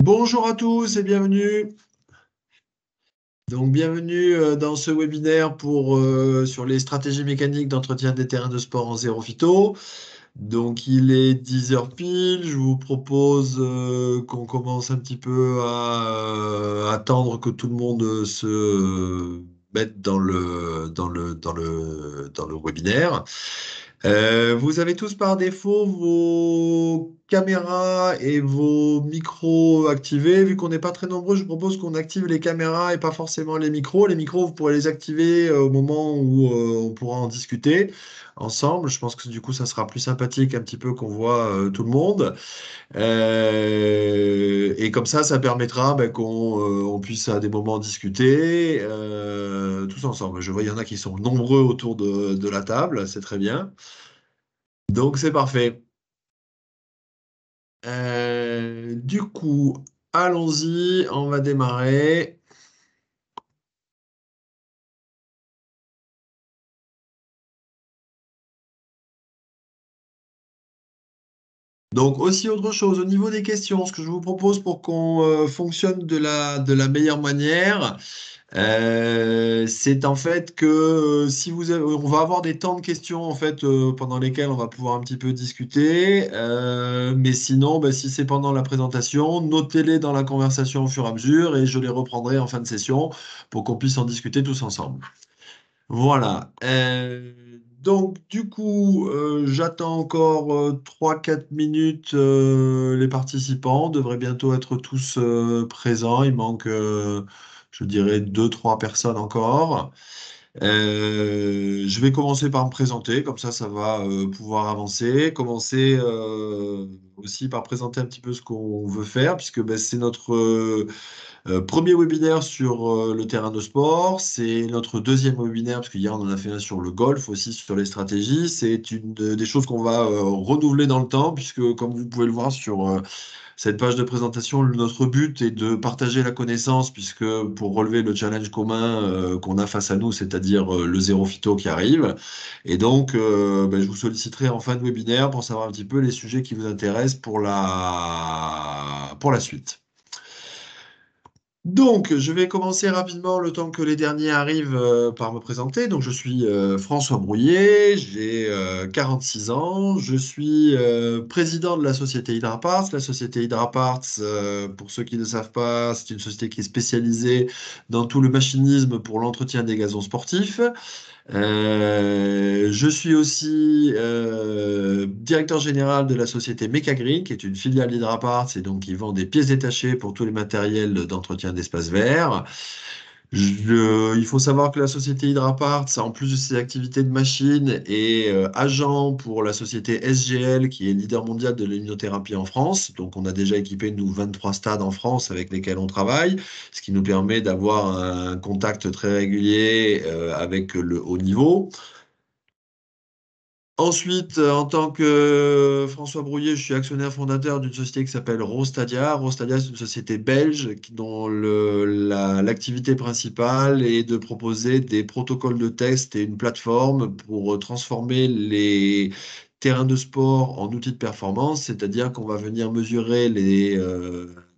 Bonjour à tous et bienvenue. Donc bienvenue dans ce webinaire sur les stratégies mécaniques d'entretien des terrains de sport en zéro phyto. Donc il est 10 heures pile. Je vous propose qu'on commence un petit peu à attendre que tout le monde se mette dans le webinaire. Vous avez tous par défaut vos caméras et vos micros activés. Vu qu'on n'est pas très nombreux, je vous propose qu'on active les caméras et pas forcément les micros. Les micros, vous pourrez les activer au moment où on pourra en discuter ensemble. Je pense que du coup, ça sera plus sympathique un petit peu qu'on voit tout le monde. Et comme ça permettra qu'on puisse à des moments discuter tous ensemble. Je vois, il y en a qui sont nombreux autour de la table, c'est très bien. Donc c'est parfait. Du coup, allons-y, on va démarrer. Donc aussi autre chose, au niveau des questions, ce que je vous propose pour qu'on fonctionne de la meilleure manière, c'est en fait que si on va avoir des temps de questions en fait pendant lesquels on va pouvoir un petit peu discuter, mais sinon, bah, si c'est pendant la présentation, notez-les dans la conversation au fur et à mesure et je les reprendrai en fin de session pour qu'on puisse en discuter tous ensemble. Voilà. Donc, du coup, j'attends encore 3-4 minutes. Les participants devraient bientôt être tous présents. Il manque, je dirais, 2-3 personnes encore. Je vais commencer par me présenter, comme ça va pouvoir avancer. Commencer aussi par présenter un petit peu ce qu'on veut faire, puisque ben, c'est notre premier webinaire sur le terrain de sport. C'est notre deuxième webinaire, parce qu'hier on en a fait un sur le golf, aussi sur les stratégies. C'est une des choses qu'on va renouveler dans le temps, puisque comme vous pouvez le voir sur cette page de présentation, notre but est de partager la connaissance, puisque pour relever le challenge commun qu'on a face à nous, c'est-à-dire le zéro phyto qui arrive. Et donc, ben, je vous solliciterai en fin de webinaire pour savoir un petit peu les sujets qui vous intéressent pour la suite. Donc, je vais commencer rapidement le temps que les derniers arrivent par me présenter. Donc, je suis François Brouillet, j'ai 46 ans, je suis président de la société Hydraparts. La société Hydraparts, pour ceux qui ne savent pas, c'est une société qui est spécialisée dans tout le machinisme pour l'entretien des gazons sportifs. Je suis aussi directeur général de la société Mecagreen, qui est une filiale d'Hydraparts et donc qui vend des pièces détachées pour tous les matériels d'entretien d'espaces verts. Il faut savoir que la société Hydraparts, en plus de ses activités de machine, est agent pour la société SGL, qui est leader mondial de l'immunothérapie en France. Donc, on a déjà équipé, nous, 23 stades en France avec lesquels on travaille, ce qui nous permet d'avoir un contact très régulier avec le haut niveau. Ensuite, en tant que François Brouillet, je suis actionnaire fondateur d'une société qui s'appelle Rostadia. Rostadia, c'est une société belge dont l'activité principale est de proposer des protocoles de test et une plateforme pour transformer les terrains de sport en outils de performance, c'est-à-dire qu'on va venir mesurer les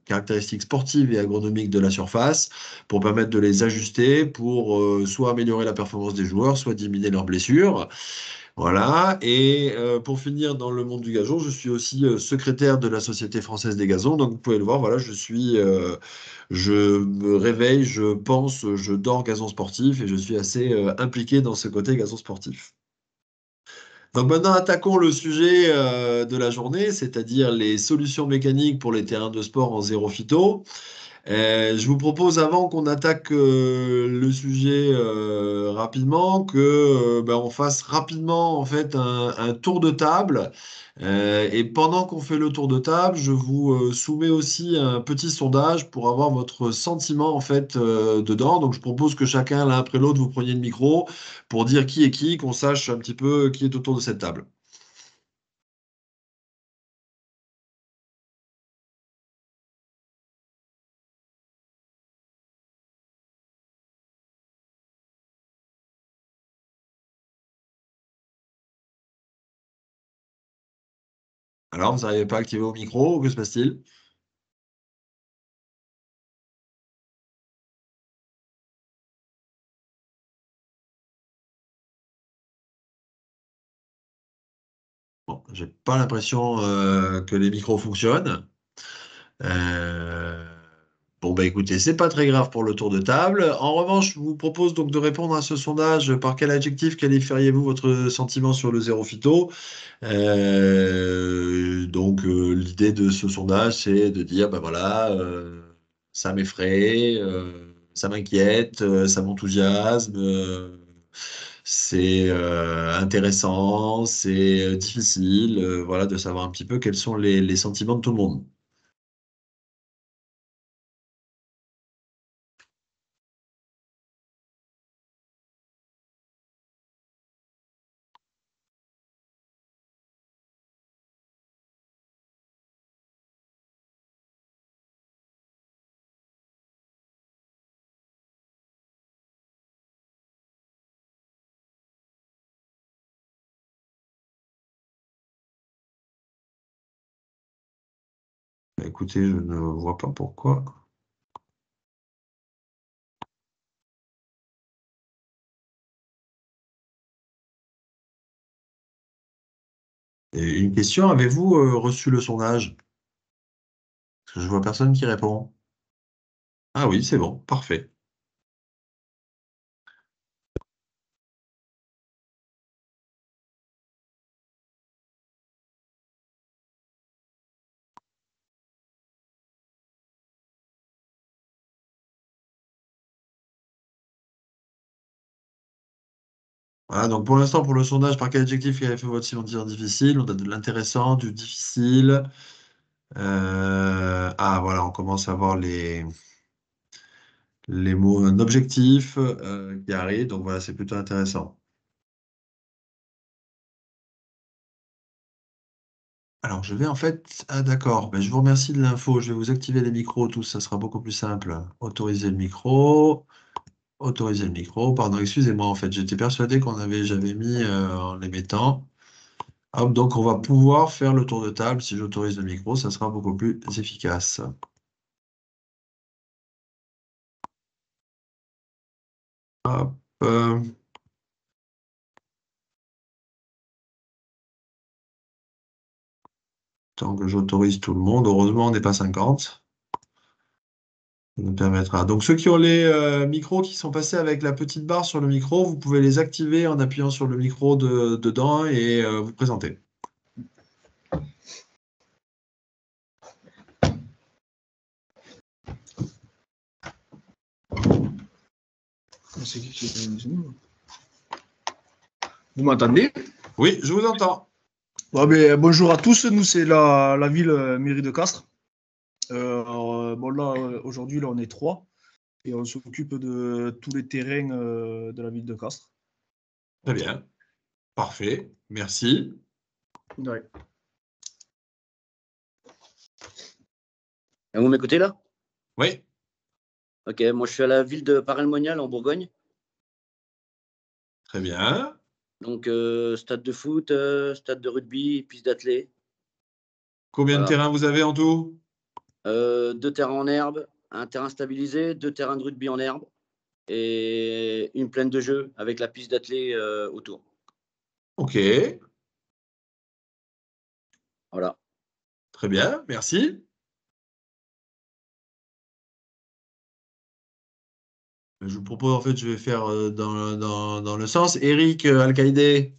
caractéristiques sportives et agronomiques de la surface pour permettre de les ajuster pour soit améliorer la performance des joueurs, soit diminuer leurs blessures. Voilà. Et pour finir, dans le monde du gazon, je suis aussi secrétaire de la Société française des gazons. Donc, vous pouvez le voir, voilà, je me réveille, je pense, je dors gazon sportif et je suis assez impliqué dans ce côté gazon sportif. Donc maintenant, attaquons le sujet de la journée, c'est-à-dire les solutions mécaniques pour les terrains de sport en zéro phyto. Je vous propose, avant qu'on attaque le sujet rapidement, que ben, on fasse rapidement en fait un tour de table. Et pendant qu'on fait le tour de table, je vous soumets aussi un petit sondage pour avoir votre sentiment en fait dedans. Donc je propose que chacun, l'un après l'autre, vous preniez le micro pour dire qui est qui, qu'on sache un petit peu qui est autour de cette table. Alors, vous n'arrivez pas à activer vos micros, que se passe-t-il? Bon, j'ai pas l'impression que les micros fonctionnent. Euh, Bon, bah écoutez, c'est pas très grave pour le tour de table. En revanche, je vous propose donc de répondre à ce sondage. Par quel adjectif qualifieriez-vous votre sentiment sur le zéro phyto? L'idée de ce sondage, c'est de dire, bah voilà, ça m'effraie, ça m'inquiète, ça m'enthousiasme, c'est intéressant, c'est difficile, voilà, de savoir un petit peu quels sont les sentiments de tout le monde. Bah, écoutez, je ne vois pas pourquoi. Et une question, avez-vous reçu le sondage? Parce que je vois personne qui répond. Ah oui, c'est bon, parfait. Voilà, donc pour l'instant, pour le sondage, par quel adjectif il a fait votre sentir difficile? On a de l'intéressant, du difficile. Ah voilà, on commence à voir les mots un objectif qui arrivent, donc voilà, c'est plutôt intéressant. Alors je vais en fait, ah d'accord, ben, je vous remercie de l'info, je vais vous activer les micros, tous, ça sera beaucoup plus simple. Autoriser le micro, pardon, excusez-moi, en fait, j'étais persuadé j'avais mis en les mettant. Hop, donc on va pouvoir faire le tour de table, si j'autorise le micro, ça sera beaucoup plus efficace. Hop, tant que j'autorise tout le monde, heureusement on n'est pas 50. Ça nous permettra. Donc ceux qui ont les micros qui sont passés avec la petite barre sur le micro, vous pouvez les activer en appuyant sur le micro dedans et vous présenter. Vous m'entendez? Oui, je vous entends. Bonjour à tous, nous c'est la ville mairie de Castres. Aujourd'hui là on est trois et on s'occupe de tous les terrains de la ville de Castres. Très bien. Parfait. Merci. Ouais. Vous m'écoutez là? Oui, Ok, moi je suis à la ville de Paray-le-Monial en Bourgogne. très bien. Donc stade de foot, stade de rugby, piste d'athlé. Combien de Voilà. terrains vous avez en tout? 2 terrains en herbe, un terrain stabilisé, 2 terrains de rugby en herbe et une plaine de jeu avec la piste d'athlé autour. Ok, Voilà. très bien, merci. Je vous propose, en fait, je vais faire dans le sens. Eric Alcaïdé.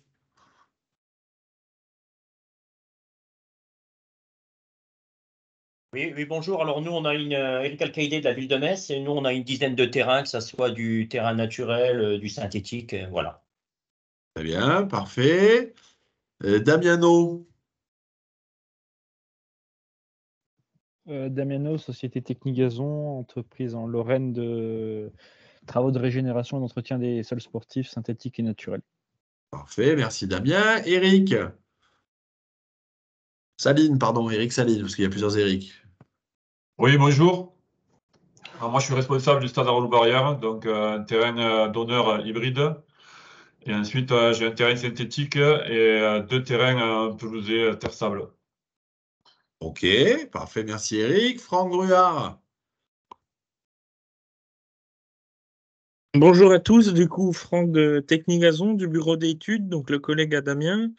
Oui, oui, bonjour. Alors nous, on a Eric Alcaïdé de la ville de Metz et nous, on a une dizaine de terrains, que ce soit du terrain naturel, du synthétique, voilà. Très bien, parfait. Damiano. Damiano, Société Technique Gazon, entreprise en Lorraine de travaux de régénération et d'entretien des sols sportifs synthétiques et naturels. Parfait, merci Damien. Eric. Saline, pardon, Eric Saline, parce qu'il y a plusieurs Eric. Oui, bonjour. Alors, moi, je suis responsable du stade Arlou-Barrière, donc un terrain d'honneur hybride. Et ensuite, j'ai un terrain synthétique et 2 terrains pelousés terre-sable. Ok, parfait, merci Eric. Franck Gruard. Bonjour à tous, du coup Franck de Technigazon du bureau d'études, donc le collègue à Damien.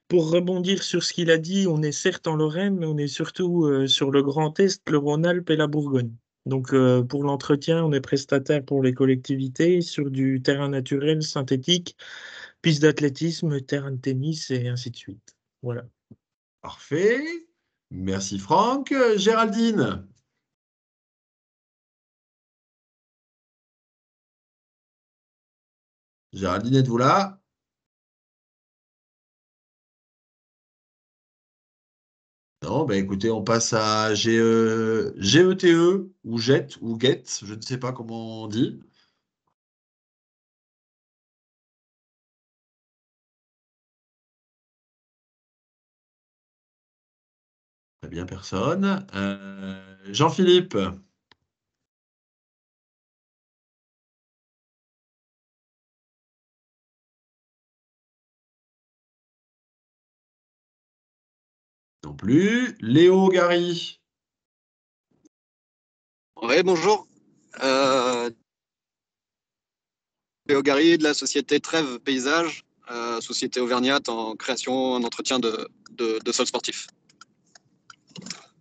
Pour rebondir sur ce qu'il a dit, on est certes en Lorraine, mais on est surtout sur le Grand Est, le Rhône-Alpes et la Bourgogne. Donc pour l'entretien, on est prestataire pour les collectivités sur du terrain naturel, synthétique, piste d'athlétisme, terrain de tennis et ainsi de suite. Voilà. Parfait. Merci Franck. Géraldine. Géraldine, êtes-vous là? Non, bah écoutez, on passe à GETE ou GET ou GET, je ne sais pas comment on dit. Très bien, personne. Jean-Philippe. Non plus. Léo Gary. Oui, bonjour. Léo Gary de la société Trèves Paysage, société auvergnate en création, en entretien de sols sportifs.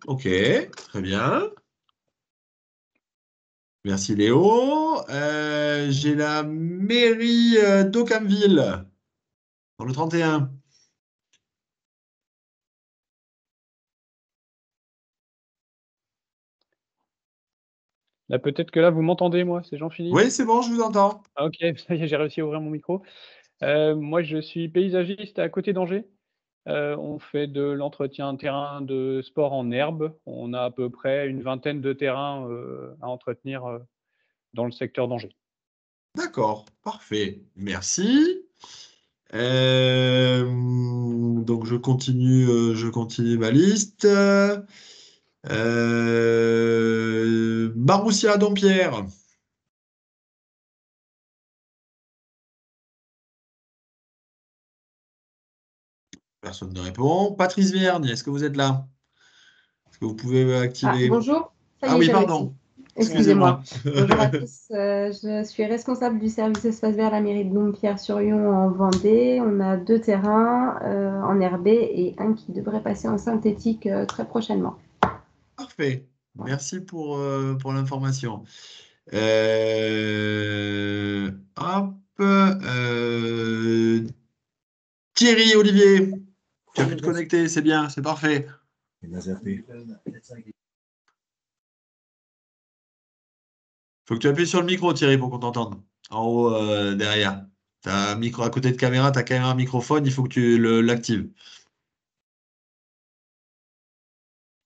Ok, très bien. Merci Léo. J'ai la mairie d'Aucamville, dans le 31. Là, peut-être que là, vous m'entendez, moi, c'est Jean-Philippe. Oui, c'est bon, je vous entends. Ah, ok, ça y est, j'ai réussi à ouvrir mon micro. Moi, je suis paysagiste à côté d'Angers. On fait de l'entretien terrain de sport en herbe. On a à peu près une vingtaine de terrains à entretenir dans le secteur d'Angers. D'accord, parfait. Merci. Donc je continue ma liste. Maroussia Dompierre. Personne ne répond. Patrice Vergne, est-ce que vous êtes là? Est-ce que vous pouvez activer? Bonjour, ça y Ah est, oui, j'ai pardon. réussi. Excusez-moi. Excusez-moi. Bonjour à tous, je suis responsable du service espace vert à la mairie de Dompierre-sur-Yon en Vendée. On a 2 terrains en herbé et un qui devrait passer en synthétique très prochainement. Parfait. Merci pour l'information. Hop. Thierry Olivier, tu as pu te connecter, c'est bien, c'est parfait. Faut que tu appuies sur le micro, Thierry, pour qu'on t'entende. En haut, derrière. T'as un micro à côté de caméra, tu as quand même un microphone, il faut que tu l'actives.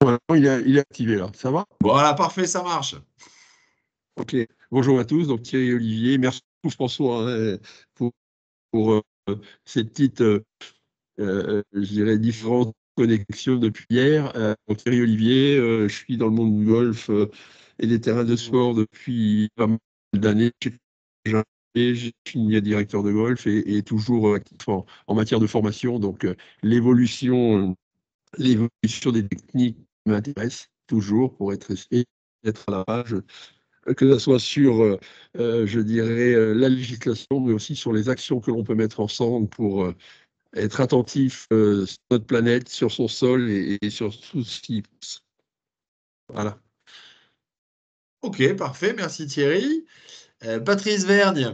Voilà, il est activé là, ça va? Voilà, parfait, ça marche. Ok, bonjour à tous, donc Thierry Olivier, merci beaucoup François hein, pour ces petites, je dirais, différentes connexions depuis hier. Donc, Thierry Olivier, je suis dans le monde du golf et des terrains de sport depuis pas mal d'années. J'ai fini directeur de golf et toujours actif en matière de formation, donc l'évolution des techniques m'intéresse toujours pour être à la page, que ce soit sur, je dirais, la législation, mais aussi sur les actions que l'on peut mettre ensemble pour être attentif sur notre planète, sur son sol et sur tout ce qui... Voilà. Ok, parfait, merci Thierry. Patrice Vergne.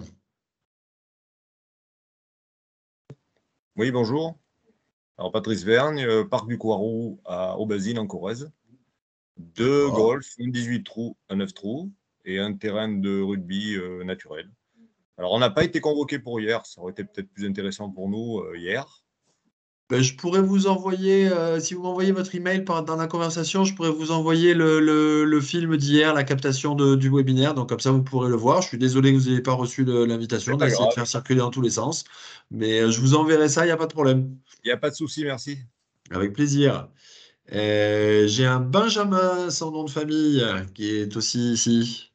Oui, bonjour. Alors, Patrice Vergne, Parc du Coiroux à Aubazine en Corrèze. 2 golf, un 18 trous, un 9 trous et un terrain de rugby naturel. Alors, on n'a pas été convoqué pour hier, ça aurait été peut-être plus intéressant pour nous hier. Ben, je pourrais vous envoyer, si vous m'envoyez votre email dans la conversation, je pourrais vous envoyer le film d'hier, la captation du webinaire. Donc comme ça, vous pourrez le voir. Je suis désolé que vous n'ayez pas reçu l'invitation, d'essayer de faire circuler dans tous les sens. Mais je vous enverrai ça, il n'y a pas de problème. Il n'y a pas de souci, merci. Avec plaisir. J'ai un Benjamin sans nom de famille qui est aussi ici.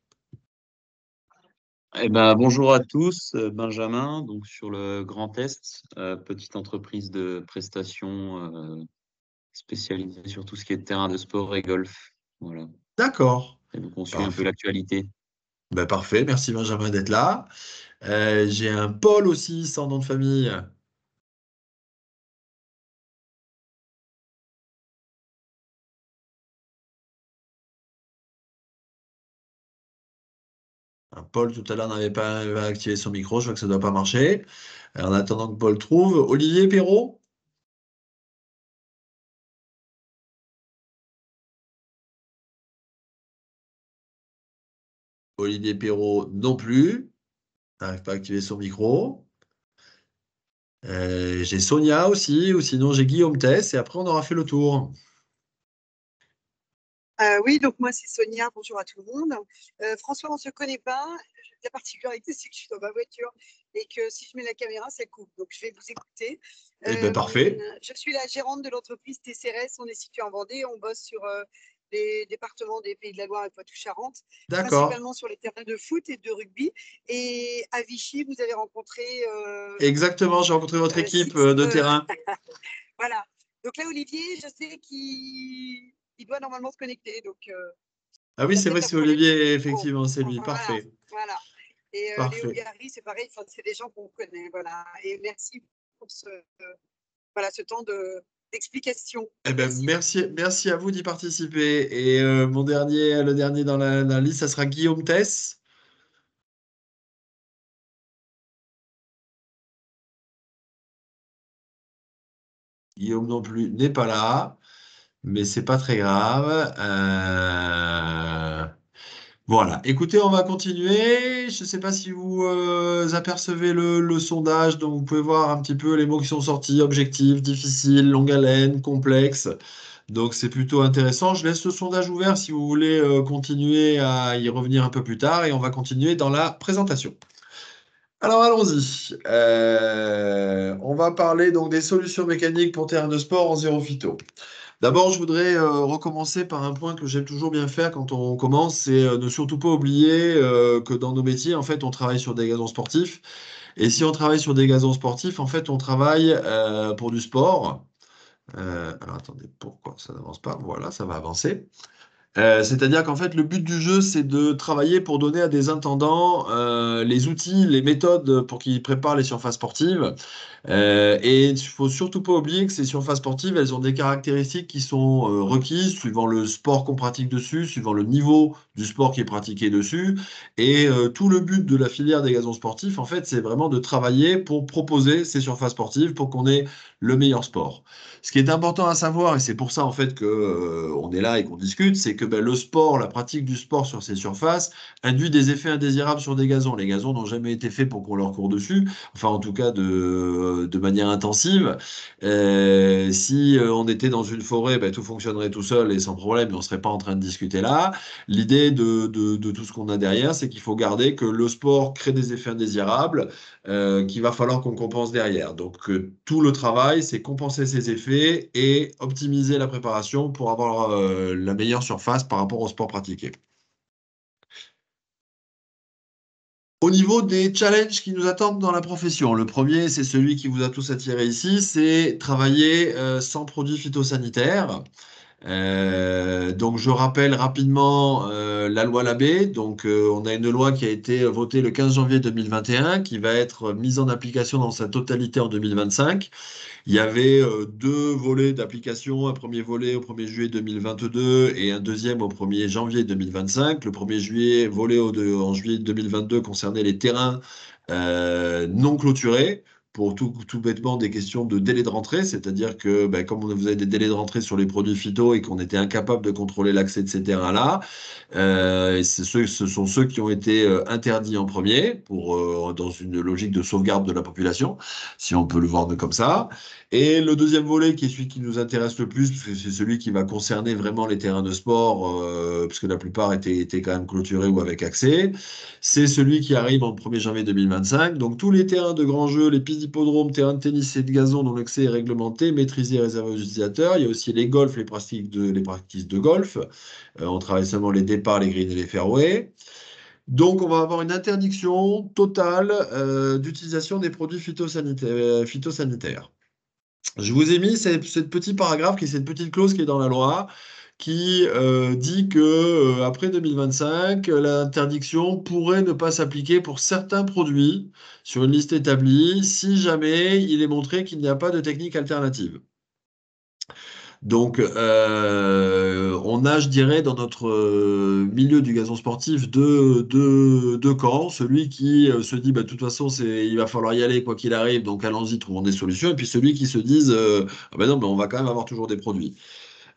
Eh ben, bonjour à tous, Benjamin, donc sur le Grand Est, petite entreprise de prestations spécialisée sur tout ce qui est terrain de sport et golf. Voilà. D'accord. Et donc on suit un peu l'actualité. Ben, parfait, merci Benjamin d'être là. J'ai un Paul aussi sans nom de famille. Paul, tout à l'heure, n'avait pas activé son micro. Je vois que ça ne doit pas marcher. En attendant que Paul trouve. Olivier Perrault? Olivier Perrault non plus. N'arrive pas à activer son micro. J'ai Sonia aussi, ou sinon j'ai Guillaume Tess, et après on aura fait le tour. Oui, donc moi c'est Sonia, bonjour à tout le monde. François, on ne se connaît pas. La particularité, c'est que je suis dans ma voiture et que si je mets la caméra, ça coupe. Donc je vais vous écouter. Eh bien, parfait. Je suis la gérante de l'entreprise TCRS. On est situé en Vendée. On bosse sur les départements des Pays de la Loire et Poitou-Charentes, D'accord. principalement sur les terrains de foot et de rugby. Et à Vichy, vous avez rencontré. Exactement, j'ai rencontré votre équipe de terrain. Voilà. Donc là, Olivier, je sais qu'il doit normalement se connecter. Donc, Ah oui, c'est vrai que c'est Olivier, effectivement, c'est lui. voilà, Parfait. voilà. Et Parfait. Léo Gary, c'est pareil, c'est des gens qu'on connaît. Voilà. Et merci pour voilà, ce temps d'explication. Eh ben, merci à vous d'y participer. Et le dernier dans la liste, ça sera Guillaume Tess. Guillaume non plus n'est pas là, mais c'est pas très grave. Voilà. Écoutez, on va continuer. Je ne sais pas si vous apercevez le sondage, donc vous pouvez voir un petit peu les mots qui sont sortis: objectif, difficile, longue haleine, complexe. Donc c'est plutôt intéressant. Je laisse le sondage ouvert si vous voulez continuer à y revenir un peu plus tard, et on va continuer dans la présentation. Alors allons-y. On va parler donc des solutions mécaniques pour terrain de sport en zéro phyto. D'abord, je voudrais recommencer par un point que j'aime toujours bien faire quand on commence, c'est ne surtout pas oublier que dans nos métiers, en fait, on travaille sur des gazons sportifs. Et si on travaille sur des gazons sportifs, en fait, on travaille pour du sport. Alors attendez, pourquoi ça n'avance pas? Voilà, ça va avancer. C'est-à-dire qu'en fait, le but du jeu, c'est de travailler pour donner à des intendants les outils, les méthodes pour qu'ils préparent les surfaces sportives. Et il ne faut surtout pas oublier que ces surfaces sportives, elles ont des caractéristiques qui sont requises suivant le sport qu'on pratique dessus, suivant le niveau du sport qui est pratiqué dessus. Et tout le but de la filière des gazons sportifs, en fait, c'est vraiment de travailler pour proposer ces surfaces sportives pour qu'on ait le meilleur sport. Ce qui est important à savoir, et c'est pour ça en fait que on est là et qu'on discute, c'est que le sport, la pratique du sport sur ces surfaces induit des effets indésirables sur des gazons. Les gazons n'ont jamais été faits pour qu'on leur court dessus, enfin en tout cas de manière intensive. Si on était dans une forêt, tout fonctionnerait tout seul et sans problème, mais on ne serait pas en train de discuter là. L'idée de tout ce qu'on a derrière, c'est qu'il faut garder que le sport crée des effets indésirables qu'il va falloir qu'on compense derrière. Donc tout le travail, c'est compenser ces effets et optimiser la préparation pour avoir la meilleure surface par rapport au sport pratiqué. Au niveau des challenges qui nous attendent dans la profession, le premier, c'est celui qui vous a tous attiré ici, c'est travailler sans produits phytosanitaires. Donc je rappelle rapidement la loi Labbé. Donc on a une loi qui a été votée le 15 janvier 2021 qui va être mise en application dans sa totalité en 2025. Il y avait deux volets d'application, un premier volet au 1er juillet 2022 et un deuxième au 1er janvier 2025. Le 1er juillet, volet en juillet 2022 concernait les terrains non clôturés, pour tout bêtement des questions de délai de rentrée, c'est-à-dire que comme vous avez des délais de rentrée sur les produits phyto et qu'on était incapable de contrôler l'accès de ces terrains-là, ce sont ceux qui ont été interdits en premier dans une logique de sauvegarde de la population, si on peut le voir comme ça. Et le deuxième volet, qui est celui qui nous intéresse le plus, parce que c'est celui qui va concerner vraiment les terrains de sport, parce que la plupart étaient quand même clôturés ou avec accès, c'est celui qui arrive en 1er janvier 2025. Donc tous les terrains de grands jeux, les pistes d'hippodrome, terrains de tennis et de gazon dont l'accès est réglementé, maîtrisé et réservé aux utilisateurs. Il y a aussi les golfs, les pratiques de golf. On travaille seulement les départs, les greens et les fairways. Donc, on va avoir une interdiction totale d'utilisation des produits phytosanitaires. Je vous ai mis cette petit paragraphe, cette petite clause qui est dans la loi, qui dit que après 2025, l'interdiction pourrait ne pas s'appliquer pour certains produits sur une liste établie, si jamais il est montré qu'il n'y a pas de technique alternative. Donc, on a, je dirais, dans notre milieu du gazon sportif, deux camps. Celui qui se dit, bah, de toute façon, il va falloir y aller quoi qu'il arrive, donc allons-y, trouvons des solutions. Et puis celui qui se dise, ah ben non, mais on va quand même avoir toujours des produits.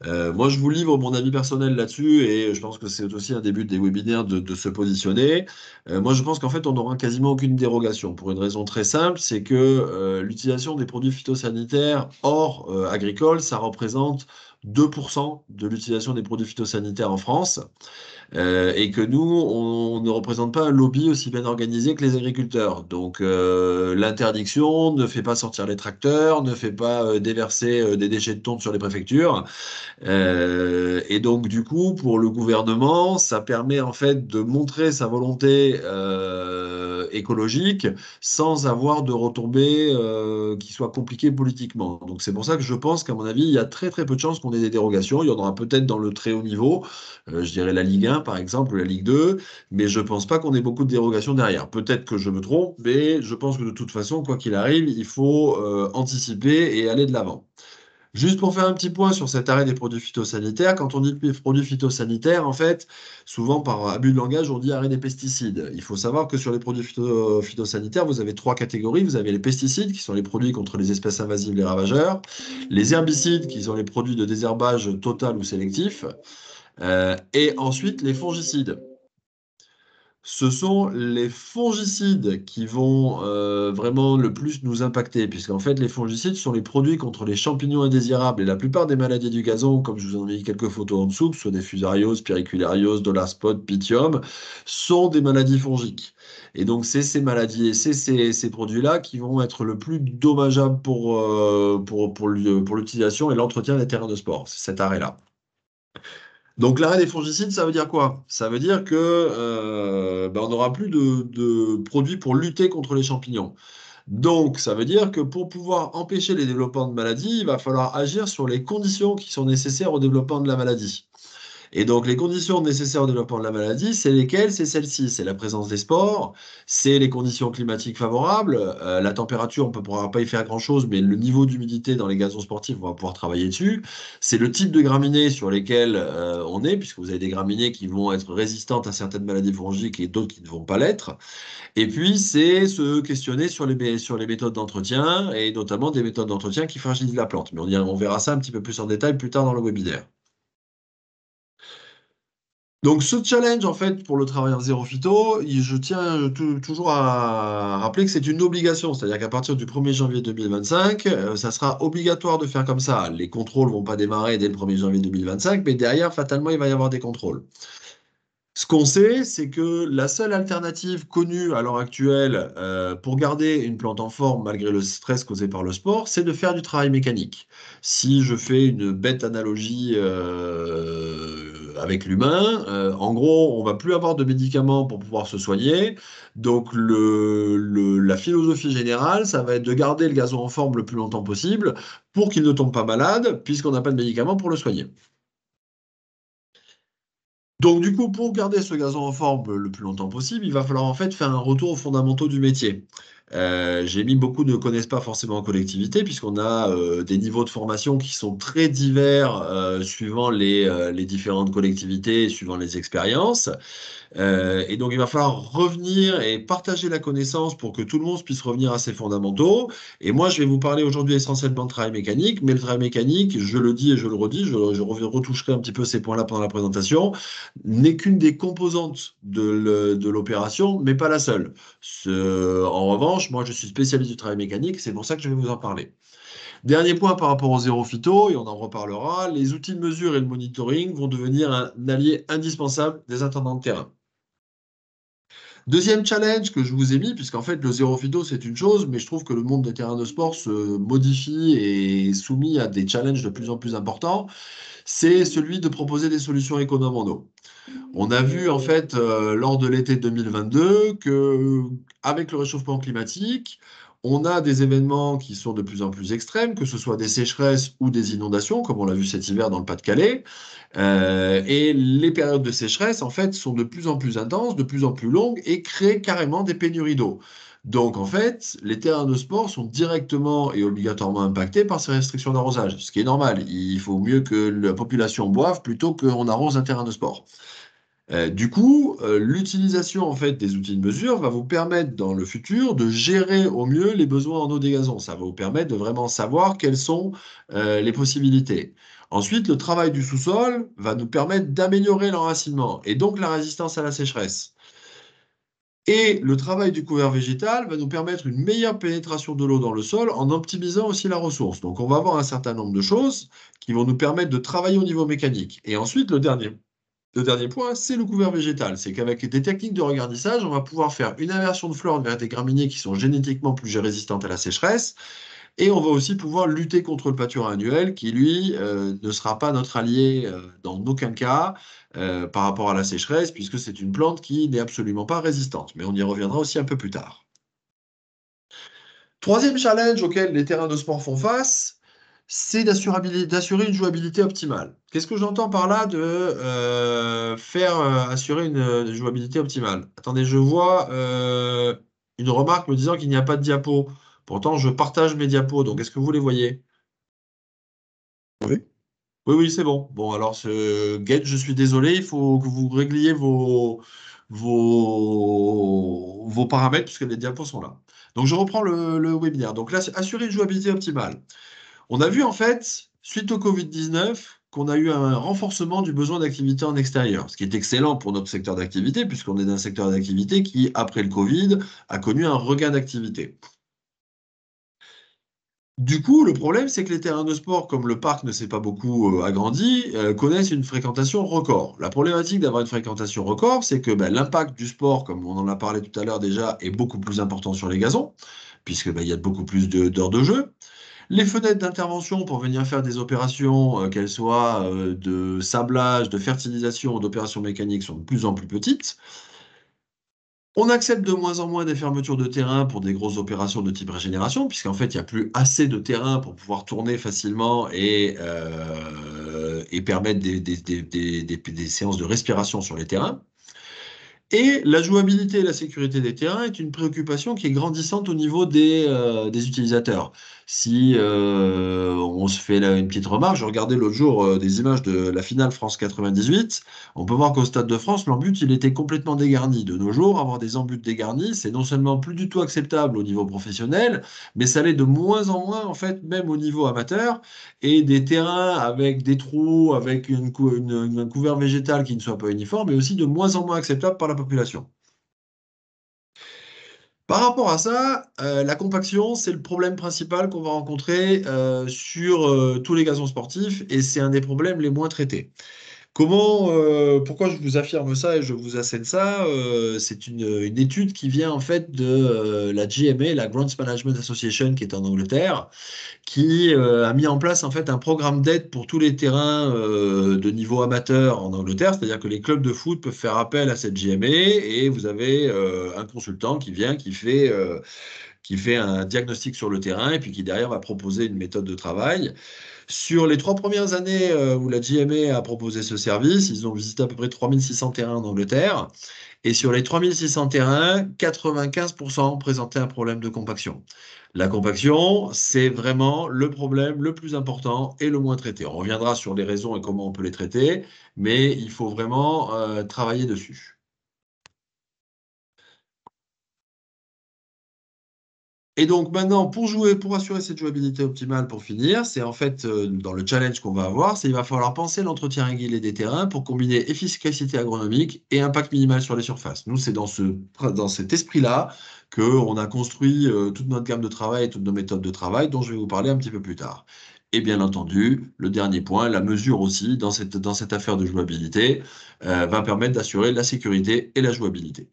Moi, je vous livre mon avis personnel là-dessus et je pense que c'est aussi un début des webinaires de se positionner. Moi, je pense qu'en fait, on n'aura quasiment aucune dérogation pour une raison très simple, c'est que l'utilisation des produits phytosanitaires hors agricole, ça représente 2% de l'utilisation des produits phytosanitaires en France. Et que nous, on ne représente pas un lobby aussi bien organisé que les agriculteurs. Donc, l'interdiction ne fait pas sortir les tracteurs, ne fait pas déverser des déchets de tonte sur les préfectures. Et donc, du coup, pour le gouvernement, ça permet en fait de montrer sa volonté écologique sans avoir de retombées qui soient compliquées politiquement. Donc, c'est pour ça que je pense qu'à mon avis, il y a très très peu de chances qu'on ait des dérogations. Il y en aura peut-être dans le très haut niveau, je dirais la Ligue 1 par exemple, ou la Ligue 2, mais je pense pas qu'on ait beaucoup de dérogations derrière. Peut-être que je me trompe, mais je pense que de toute façon, quoi qu'il arrive, il faut anticiper et aller de l'avant. Juste pour faire un petit point sur cet arrêt des produits phytosanitaires, quand on dit produits phytosanitaires, en fait, souvent par abus de langage, on dit arrêt des pesticides. Il faut savoir que sur les produits phytosanitaires, vous avez 3 catégories. Vous avez les pesticides, qui sont les produits contre les espèces invasives, les ravageurs, les herbicides, qui sont les produits de désherbage total ou sélectif, et ensuite les fongicides. Ce sont les fongicides qui vont vraiment le plus nous impacter, puisqu'en fait, les fongicides sont les produits contre les champignons indésirables. Et la plupart des maladies du gazon, comme je vous en ai mis quelques photos en dessous, que ce soit des fusarioses, péricularioses, dollar spot, pythium, sont des maladies fongiques. Et donc, c'est ces maladies et ces produits-là qui vont être le plus dommageables pour l'utilisation et l'entretien des terrains de sport. C'est cet arrêt-là. Donc l'arrêt des fongicides, ça veut dire quoi? Ça veut dire que on n'aura plus de produits pour lutter contre les champignons. Donc ça veut dire que pour pouvoir empêcher les développements de maladies, il va falloir agir sur les conditions qui sont nécessaires au développement de la maladie. Et donc, les conditions nécessaires au développement de la maladie, c'est lesquelles? C'est celles-ci. C'est la présence des spores, c'est les conditions climatiques favorables. La température, on ne pourra pas y faire grand-chose, mais le niveau d'humidité dans les gazons sportifs, on va pouvoir travailler dessus. C'est le type de graminées sur lesquelles on est, puisque vous avez des graminées qui vont être résistantes à certaines maladies fongiques et d'autres qui ne vont pas l'être. Et puis, c'est se questionner sur les méthodes d'entretien, et notamment des méthodes d'entretien qui fragilisent la plante. Mais on verra ça un petit peu plus en détail plus tard dans le webinaire. Donc ce challenge, en fait, pour le travail en zéro phyto, je tiens toujours à rappeler que c'est une obligation. C'est-à-dire qu'à partir du 1er janvier 2025, ça sera obligatoire de faire comme ça. Les contrôles ne vont pas démarrer dès le 1er janvier 2025, mais derrière, fatalement, il va y avoir des contrôles. Ce qu'on sait, c'est que la seule alternative connue à l'heure actuelle pour garder une plante en forme malgré le stress causé par le sport, c'est de faire du travail mécanique. Si je fais une bête analogie avec l'humain, en gros, on va plus avoir de médicaments pour pouvoir se soigner. Donc la philosophie générale, ça va être de garder le gazon en forme le plus longtemps possible pour qu'il ne tombe pas malade, puisqu'on n'a pas de médicaments pour le soigner. Donc, du coup, pour garder ce gazon en forme le plus longtemps possible, il va falloir en fait faire un retour aux fondamentaux du métier. J'ai mis beaucoup ne connaissent pas forcément en collectivité, puisqu'on a des niveaux de formation qui sont très divers suivant les différentes collectivités, suivant les expériences. Et donc, il va falloir revenir et partager la connaissance pour que tout le monde puisse revenir à ses fondamentaux. Et moi, je vais vous parler aujourd'hui essentiellement de travail mécanique, mais le travail mécanique, je le dis et je le redis, je retoucherai un petit peu ces points-là pendant la présentation, n'est qu'une des composantes de l'opération, mais pas la seule. En revanche, moi, je suis spécialiste du travail mécanique, c'est pour ça que je vais vous en parler. Dernier point par rapport au zéro phyto, et on en reparlera, les outils de mesure et le monitoring vont devenir un allié indispensable des intendants de terrain. Deuxième challenge que je vous ai mis, puisqu'en fait le zéro phyto c'est une chose, mais je trouve que le monde des terrains de sport se modifie et est soumis à des challenges de plus en plus importants, c'est celui de proposer des solutions économes en eau. On a vu en fait lors de l'été 2022 qu'avec le réchauffement climatique, on a des événements qui sont de plus en plus extrêmes, que ce soit des sécheresses ou des inondations, comme on l'a vu cet hiver dans le Pas-de-Calais. Et les périodes de sécheresse, en fait, sont de plus en plus intenses, de plus en plus longues et créent carrément des pénuries d'eau. Donc, en fait, les terrains de sport sont directement et obligatoirement impactés par ces restrictions d'arrosage, ce qui est normal. Il faut mieux que la population boive plutôt qu'on arrose un terrain de sport. Du coup, l'utilisation en fait des outils de mesure va vous permettre dans le futur de gérer au mieux les besoins en eau des gazons. Ça va vous permettre de vraiment savoir quelles sont les possibilités. Ensuite, le travail du sous-sol va nous permettre d'améliorer l'enracinement et donc la résistance à la sécheresse. Et le travail du couvert végétal va nous permettre une meilleure pénétration de l'eau dans le sol en optimisant aussi la ressource. Donc, on va avoir un certain nombre de choses qui vont nous permettre de travailler au niveau mécanique. Et ensuite, le dernier point, c'est le couvert végétal. C'est qu'avec des techniques de regardissage, on va pouvoir faire une inversion de flore vers des graminées qui sont génétiquement plus résistantes à la sécheresse. Et on va aussi pouvoir lutter contre le pâturage annuel qui, lui, ne sera pas notre allié dans aucun cas par rapport à la sécheresse, puisque c'est une plante qui n'est absolument pas résistante. Mais on y reviendra aussi un peu plus tard. Troisième challenge auquel les terrains de sport font face, c'est d'assurer une jouabilité optimale. Qu'est-ce que j'entends par là de assurer une jouabilité optimale? Attendez, je vois une remarque me disant qu'il n'y a pas de diapo. Pourtant, je partage mes diapos, donc est-ce que vous les voyez? Oui. Oui, oui, c'est bon. Bon, alors, Gage, je suis désolé, il faut que vous régliez vos paramètres, puisque les diapos sont là. Donc, je reprends le webinaire. Donc là, c'est assurer une jouabilité optimale. On a vu en fait, suite au Covid-19, qu'on a eu un renforcement du besoin d'activité en extérieur, ce qui est excellent pour notre secteur d'activité, puisqu'on est dans un secteur d'activité qui, après le Covid, a connu un regain d'activité. Du coup, le problème, c'est que les terrains de sport, comme le parc ne s'est pas beaucoup agrandi, connaissent une fréquentation record. La problématique d'avoir une fréquentation record, c'est que l'impact du sport, comme on en a parlé tout à l'heure déjà, est beaucoup plus important sur les gazons, puisque il y a beaucoup plus d'heures de jeu. Les fenêtres d'intervention pour venir faire des opérations, qu'elles soient de sablage, de fertilisation ou d'opérations mécaniques, sont de plus en plus petites. On accepte de moins en moins des fermetures de terrain pour des grosses opérations de type régénération, puisqu'en fait, il n'y a plus assez de terrain pour pouvoir tourner facilement et permettre des séances de respiration sur les terrains. Et la jouabilité et la sécurité des terrains est une préoccupation qui est grandissante au niveau des utilisateurs. Si on se fait là une petite remarque, je regardais l'autre jour des images de la finale France 98, on peut voir qu'au Stade de France, l'embut, il était complètement dégarni. De nos jours, avoir des embuts dégarnis, c'est non seulement plus du tout acceptable au niveau professionnel, mais ça l'est de moins en moins, en fait, même au niveau amateur. Et des terrains avec des trous, avec un couvert végétal qui ne soit pas uniforme, est aussi de moins en moins acceptable par la population. Par rapport à ça, la compaction, c'est le problème principal qu'on va rencontrer sur tous les gazons sportifs et c'est un des problèmes les moins traités. Pourquoi je vous affirme ça et je vous assène ça? C'est une étude qui vient en fait de la GMA, la Grants Management Association, qui est en Angleterre, qui a mis en place en fait un programme d'aide pour tous les terrains de niveau amateur en Angleterre, c'est-à-dire que les clubs de foot peuvent faire appel à cette GMA et vous avez un consultant qui vient, qui fait un diagnostic sur le terrain et puis qui derrière va proposer une méthode de travail. Sur les 3 premières années où la GMA a proposé ce service, ils ont visité à peu près 3600 terrains en Angleterre. Et sur les 3600 terrains, 95% présentaient un problème de compaction. La compaction, c'est vraiment le problème le plus important et le moins traité. On reviendra sur les raisons et comment on peut les traiter, mais il faut vraiment travailler dessus. Et donc maintenant, pour assurer cette jouabilité optimale, pour finir, c'est en fait dans le challenge qu'on va avoir, c'est il va falloir penser l'entretien régulier des terrains pour combiner efficacité agronomique et impact minimal sur les surfaces. Nous, c'est dans cet esprit-là qu'on a construit toute notre gamme de travail et toutes nos méthodes de travail, dont je vais vous parler un petit peu plus tard. Et bien entendu, le dernier point, la mesure aussi, dans cette affaire de jouabilité, va permettre d'assurer la sécurité et la jouabilité.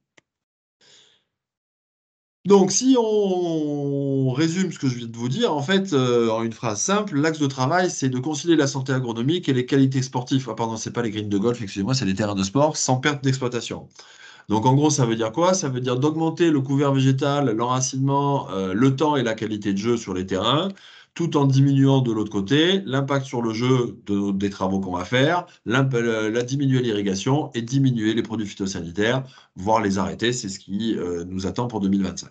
Donc, si on résume ce que je viens de vous dire, en fait, en une phrase simple, l'axe de travail, c'est de concilier la santé agronomique et les qualités sportives. Ah, pardon, c'est pas les greens de golf, excusez-moi, c'est les terrains de sport, sans perte d'exploitation. Donc, en gros, ça veut dire quoi? Ça veut dire d'augmenter le couvert végétal, l'enracinement, le temps et la qualité de jeu sur les terrains, tout en diminuant de l'autre côté l'impact sur le jeu des travaux qu'on va faire, diminuer l'irrigation et diminuer les produits phytosanitaires, voire les arrêter. C'est ce qui nous attend pour 2025.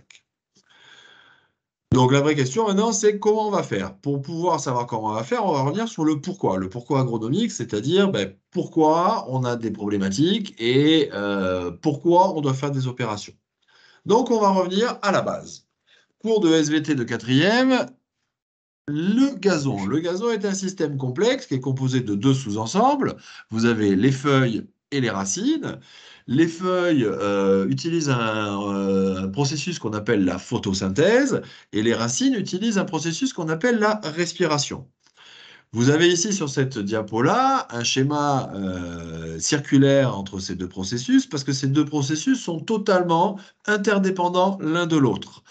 Donc la vraie question maintenant, c'est comment on va faire. Pour pouvoir savoir comment on va faire, on va revenir sur le pourquoi. Le pourquoi agronomique, c'est-à-dire pourquoi on a des problématiques et pourquoi on doit faire des opérations. Donc on va revenir à la base. Cours de SVT de 4e, le gazon. Le gazon est un système complexe qui est composé de 2 sous-ensembles. Vous avez les feuilles et les racines. Les feuilles utilisent un processus qu'on appelle la photosynthèse et les racines utilisent un processus qu'on appelle la respiration. Vous avez ici sur cette diapo-là un schéma circulaire entre ces 2 processus parce que ces 2 processus sont totalement interdépendants l'un de l'autre.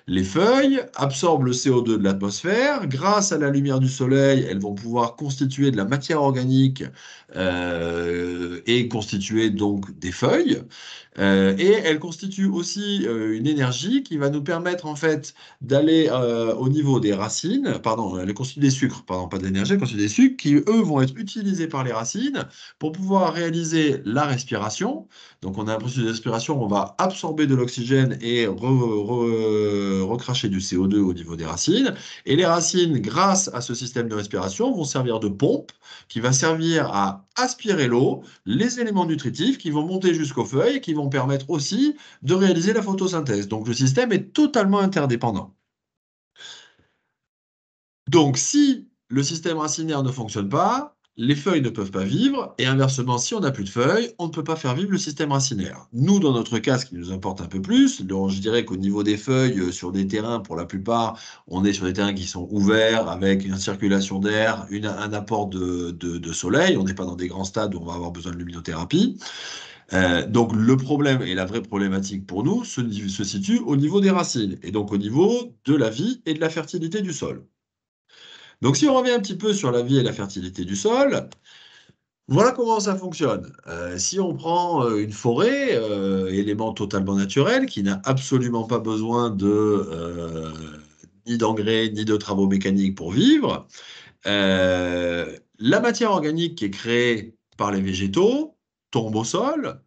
Les feuilles absorbent le CO2 de l'atmosphère. Grâce à la lumière du soleil, elles vont pouvoir constituer de la matière organique et constituer donc des feuilles. Et elles constituent aussi une énergie qui va nous permettre en fait d'aller au niveau des racines. Pardon, elles constituent des sucres, pardon, pas de l'énergie, elles constituent des sucres qui, eux, vont être utilisés par les racines pour pouvoir réaliser la respiration. Donc on a un processus de respiration, on va absorber de l'oxygène et recracher du CO2 au niveau des racines. Et les racines, grâce à ce système de respiration, vont servir de pompe qui va servir à aspirer l'eau, les éléments nutritifs qui vont monter jusqu'aux feuilles et qui vont permettre aussi de réaliser la photosynthèse. Donc le système est totalement interdépendant. Donc si le système racinaire ne fonctionne pas, les feuilles ne peuvent pas vivre, et inversement, si on n'a plus de feuilles, on ne peut pas faire vivre le système racinaire. Nous, dans notre cas, ce qui nous importe un peu plus, donc je dirais qu'au niveau des feuilles, sur des terrains, pour la plupart, on est sur des terrains qui sont ouverts, avec une circulation d'air, un apport de soleil, on n'est pas dans des grands stades où on va avoir besoin de luminothérapie. Donc le problème et la vraie problématique pour nous se situe au niveau des racines, et donc au niveau de la vie et de la fertilité du sol. Donc si on revient un petit peu sur la vie et la fertilité du sol, voilà comment ça fonctionne. Si on prend une forêt, élément totalement naturel, qui n'a absolument pas besoin ni d'engrais, ni de travaux mécaniques pour vivre, la matière organique qui est créée par les végétaux tombe au sol.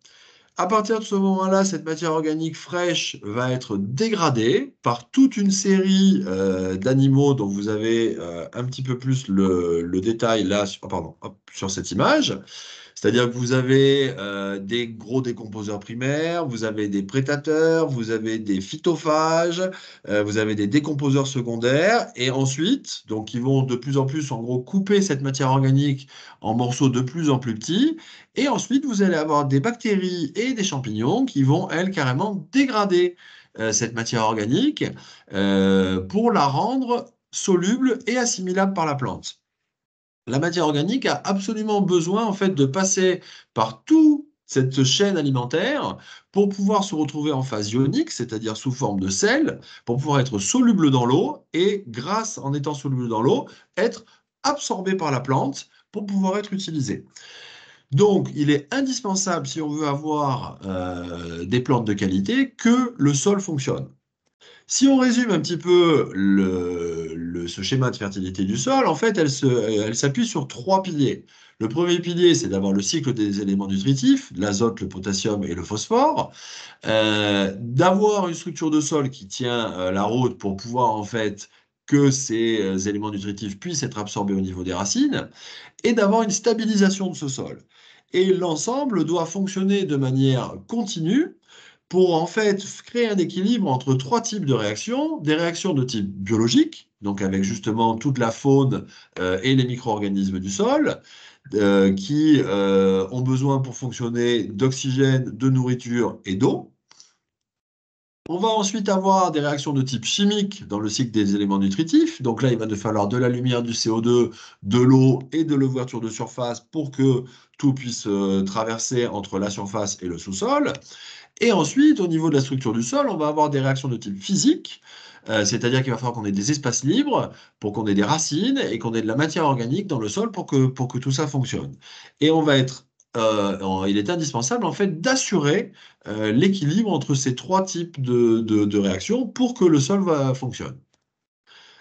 À partir de ce moment-là, cette matière organique fraîche va être dégradée par toute une série d'animaux dont vous avez un petit peu plus le détail là sur cette image. C'est-à-dire que vous avez des gros décomposeurs primaires, vous avez des prédateurs, vous avez des phytophages, vous avez des décomposeurs secondaires, et ensuite, donc ils vont de plus en plus, en gros, couper cette matière organique en morceaux de plus en plus petits, et ensuite, vous allez avoir des bactéries et des champignons qui vont, elles, carrément dégrader cette matière organique pour la rendre soluble et assimilable par la plante. La matière organique a absolument besoin en fait de passer par toute cette chaîne alimentaire pour pouvoir se retrouver en phase ionique, c'est-à-dire sous forme de sel, pour pouvoir être soluble dans l'eau et grâce, en étant soluble dans l'eau, être absorbé par la plante pour pouvoir être utilisé. Donc, il est indispensable, si on veut avoir des plantes de qualité, que le sol fonctionne. Si on résume un petit peu ce schéma de fertilité du sol, en fait, elle s'appuie sur 3 piliers. Le premier pilier, c'est d'avoir le cycle des éléments nutritifs, l'azote, le potassium et le phosphore, d'avoir une structure de sol qui tient la route pour pouvoir, en fait, que ces éléments nutritifs puissent être absorbés au niveau des racines, et d'avoir une stabilisation de ce sol. Et l'ensemble doit fonctionner de manière continue pour en fait créer un équilibre entre 3 types de réactions, des réactions de type biologique, donc avec justement toute la faune et les micro-organismes du sol, qui ont besoin pour fonctionner d'oxygène, de nourriture et d'eau. On va ensuite avoir des réactions de type chimique dans le cycle des éléments nutritifs. Donc là, il va nous falloir de la lumière, du CO2, de l'eau et de l'ouverture de surface pour que tout puisse traverser entre la surface et le sous-sol. Et ensuite, au niveau de la structure du sol, on va avoir des réactions de type physique, c'est-à-dire qu'il va falloir qu'on ait des espaces libres pour qu'on ait des racines et qu'on ait de la matière organique dans le sol pour que tout ça fonctionne. Et il est indispensable en fait d'assurer l'équilibre entre ces 3 types de réactions pour que le sol fonctionne.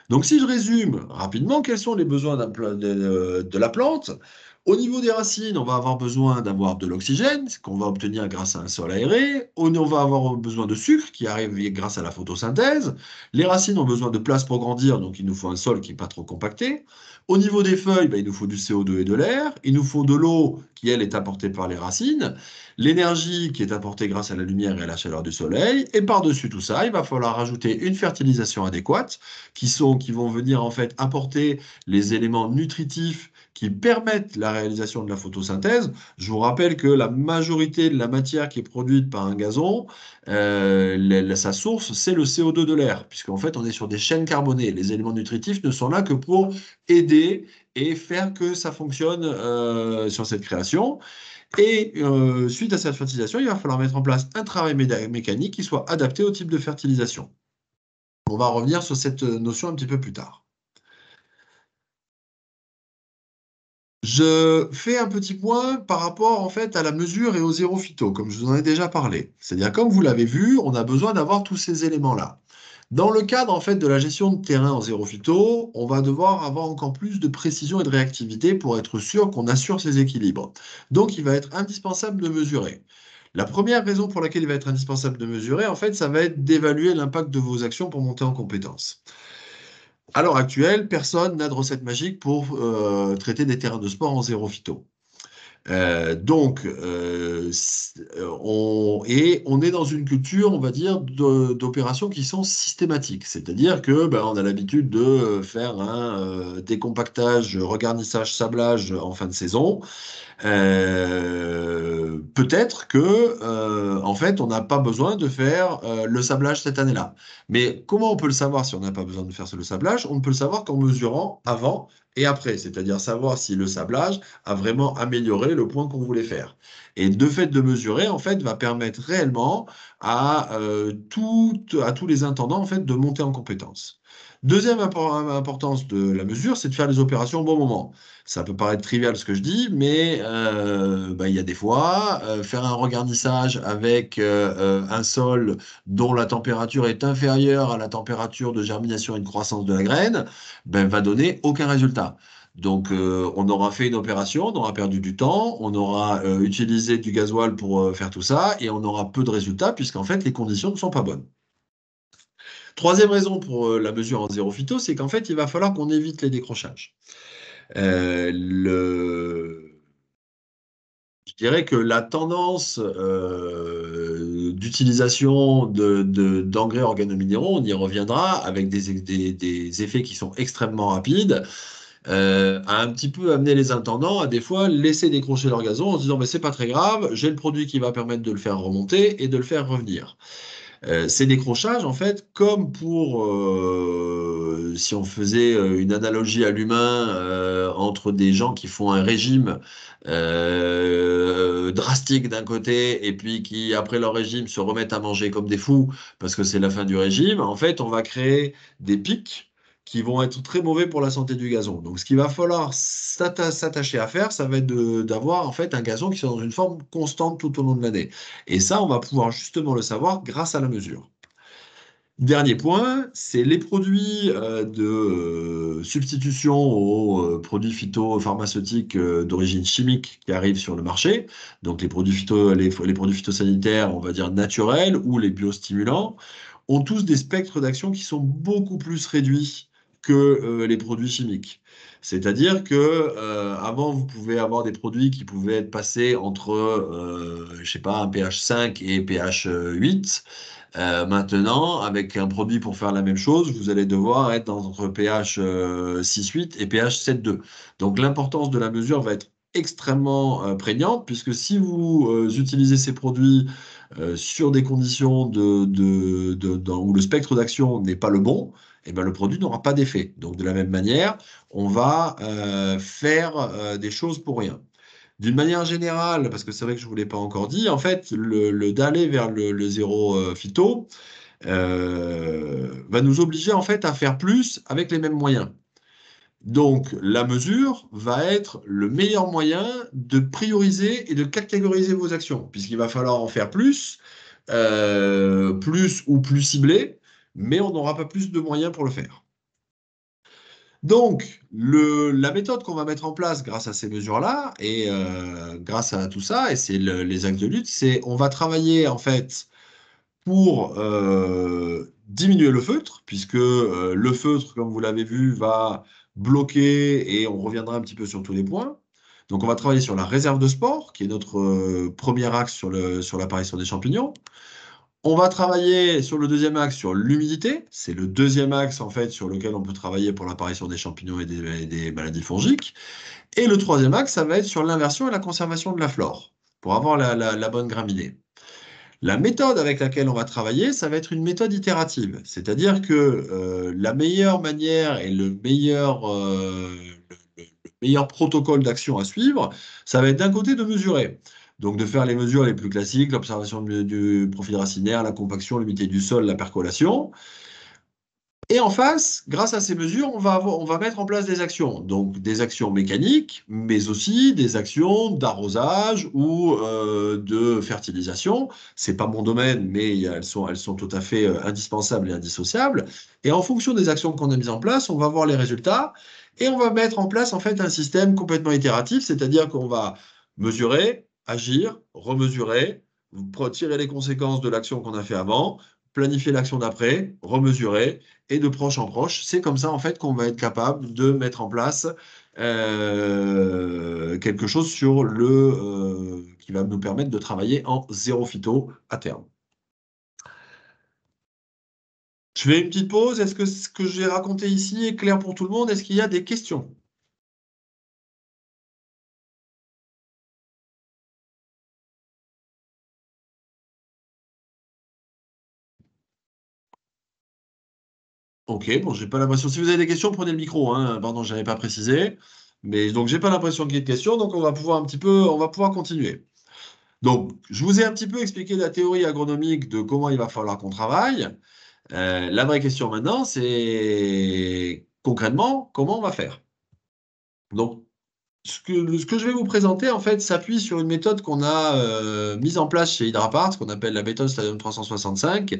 Donc si je résume rapidement, quels sont les besoins de la plante? Au niveau des racines, on va avoir besoin d'avoir de l'oxygène, ce qu'on va obtenir grâce à un sol aéré. On va avoir besoin de sucre qui arrive grâce à la photosynthèse. Les racines ont besoin de place pour grandir, donc il nous faut un sol qui n'est pas trop compacté. Au niveau des feuilles, il nous faut du CO2 et de l'air. Il nous faut de l'eau qui, elle, est apportée par les racines. L'énergie qui est apportée grâce à la lumière et à la chaleur du soleil. Et par-dessus tout ça, il va falloir rajouter une fertilisation adéquate qui vont venir en fait apporter les éléments nutritifs qui permettent la réalisation de la photosynthèse. Je vous rappelle que la majorité de la matière qui est produite par un gazon, sa source, c'est le CO2 de l'air, puisqu'en fait, on est sur des chaînes carbonées. Les éléments nutritifs ne sont là que pour aider et faire que ça fonctionne sur cette création. Et suite à cette fertilisation, il va falloir mettre en place un travail mécanique qui soit adapté au type de fertilisation. On va revenir sur cette notion un petit peu plus tard. Je fais un petit point par rapport en fait à la mesure et au zéro phyto, comme je vous en ai déjà parlé. C'est-à-dire, comme vous l'avez vu, on a besoin d'avoir tous ces éléments-là. Dans le cadre en fait de la gestion de terrain en zéro phyto, on va devoir avoir encore plus de précision et de réactivité pour être sûr qu'on assure ces équilibres. Donc, il va être indispensable de mesurer. La première raison pour laquelle il va être indispensable de mesurer, en fait, ça va être d'évaluer l'impact de vos actions pour monter en compétence. À l'heure actuelle, personne n'a de recette magique pour traiter des terrains de sport en zéro phyto. On est dans une culture, on va dire, d'opérations qui sont systématiques. C'est-à-dire que on a l'habitude de faire un décompactage, regarnissage, sablage en fin de saison. Peut-être que, en fait, on n'a pas besoin de faire le sablage cette année-là. Mais comment on peut le savoir si on n'a pas besoin de faire le sablage? On ne peut le savoir qu'en mesurant avant et après, c'est-à-dire savoir si le sablage a vraiment amélioré le point qu'on voulait faire. Et de fait de mesurer, en fait, va permettre réellement à tous les intendants, en fait, de monter en compétence. Deuxième importance de la mesure, c'est de faire les opérations au bon moment. Ça peut paraître trivial ce que je dis, mais il y a des fois, faire un regarnissage avec un sol dont la température est inférieure à la température de germination et de croissance de la graine, va donner aucun résultat. Donc, on aura fait une opération, on aura perdu du temps, on aura utilisé du gasoil pour faire tout ça, et on aura peu de résultats, puisqu'en fait, les conditions ne sont pas bonnes. Troisième raison pour la mesure en zéro phyto, c'est qu'en fait, il va falloir qu'on évite les décrochages. Je dirais que la tendance d'utilisation d'engrais organominéraux, on y reviendra, avec des effets qui sont extrêmement rapides, a un petit peu amené les intendants à des fois laisser décrocher leur gazon en se disant c'est pas très grave, j'ai le produit qui va permettre de le faire remonter et de le faire revenir. Ces décrochages, en fait, comme pour, si on faisait une analogie à l'humain entre des gens qui font un régime drastique d'un côté et puis qui, après leur régime, se remettent à manger comme des fous parce que c'est la fin du régime, en fait, on va créer des pics qui vont être très mauvais pour la santé du gazon. Donc, ce qu'il va falloir s'attacher à faire, ça va être d'avoir en fait un gazon qui soit dans une forme constante tout au long de l'année. Et ça, on va pouvoir justement le savoir grâce à la mesure. Dernier point, c'est les produits de substitution aux produits phytopharmaceutiques d'origine chimique qui arrivent sur le marché. Donc, les produits phytosanitaires, on va dire naturels, ou les biostimulants, ont tous des spectres d'action qui sont beaucoup plus réduits que les produits chimiques. C'est-à-dire que avant, vous pouvez avoir des produits qui pouvaient être passés entre, je sais pas, un pH 5 et pH 8. Maintenant, avec un produit pour faire la même chose, vous allez devoir être entre pH 6,8 et pH 7,2. Donc l'importance de la mesure va être extrêmement prégnante, puisque si vous utilisez ces produits sur des conditions où le spectre d'action n'est pas le bon, eh ben, le produit n'aura pas d'effet. Donc de la même manière, on va faire des choses pour rien. D'une manière générale, parce que c'est vrai que je ne vous l'ai pas encore dit, en fait, d'aller vers le zéro phyto va nous obliger en fait à faire plus avec les mêmes moyens. Donc, la mesure va être le meilleur moyen de prioriser et de catégoriser vos actions, puisqu'il va falloir en faire plus ou plus ciblé, mais on n'aura pas plus de moyens pour le faire. Donc, la méthode qu'on va mettre en place grâce à ces mesures-là et grâce à tout ça, et c'est les actes de lutte, c'est on va travailler en fait pour diminuer le feutre, puisque le feutre, comme vous l'avez vu, va bloquer et on reviendra un petit peu sur tous les points. Donc, on va travailler sur la réserve de sport, qui est notre premier axe sur l'apparition des champignons. On va travailler sur le deuxième axe sur l'humidité. C'est le deuxième axe en fait sur lequel on peut travailler pour l'apparition des champignons et des maladies fongiques. Et le troisième axe, ça va être sur l'inversion et la conservation de la flore pour avoir la bonne graminée. La méthode avec laquelle on va travailler, ça va être une méthode itérative. C'est-à-dire que la meilleure manière et le meilleur protocole d'action à suivre, ça va être d'un côté de mesurer. Donc de faire les mesures les plus classiques, l'observation du profil racinaire, la compaction, l'humidité du sol, la percolation. Et en face, grâce à ces mesures, on va mettre en place des actions. Donc des actions mécaniques, mais aussi des actions d'arrosage ou de fertilisation. C'est pas mon domaine, mais elles sont tout à fait indispensables et indissociables. Et en fonction des actions qu'on a mises en place, on va voir les résultats et on va mettre en place en fait un système complètement itératif, c'est-à-dire qu'on va mesurer, agir, remesurer, tirer les conséquences de l'action qu'on a fait avant, planifier l'action d'après, remesurer, et de proche en proche. C'est comme ça en fait qu'on va être capable de mettre en place quelque chose qui va nous permettre de travailler en zéro phyto à terme. Je fais une petite pause. Est-ce que ce que j'ai raconté ici est clair pour tout le monde? Est-ce qu'il y a des questions? Ok, bon, j'ai pas l'impression. Si vous avez des questions, prenez le micro, hein. Pardon, je n'avais pas précisé. Mais donc, j'ai pas l'impression qu'il y ait de questions, donc on va pouvoir continuer. Donc, je vous ai un petit peu expliqué la théorie agronomique de comment il va falloir qu'on travaille. La vraie question maintenant, c'est concrètement, comment on va faire? Donc, ce que je vais vous présenter, en fait, s'appuie sur une méthode qu'on a mise en place chez Hydrapart, ce qu'on appelle la méthode Stadium 365,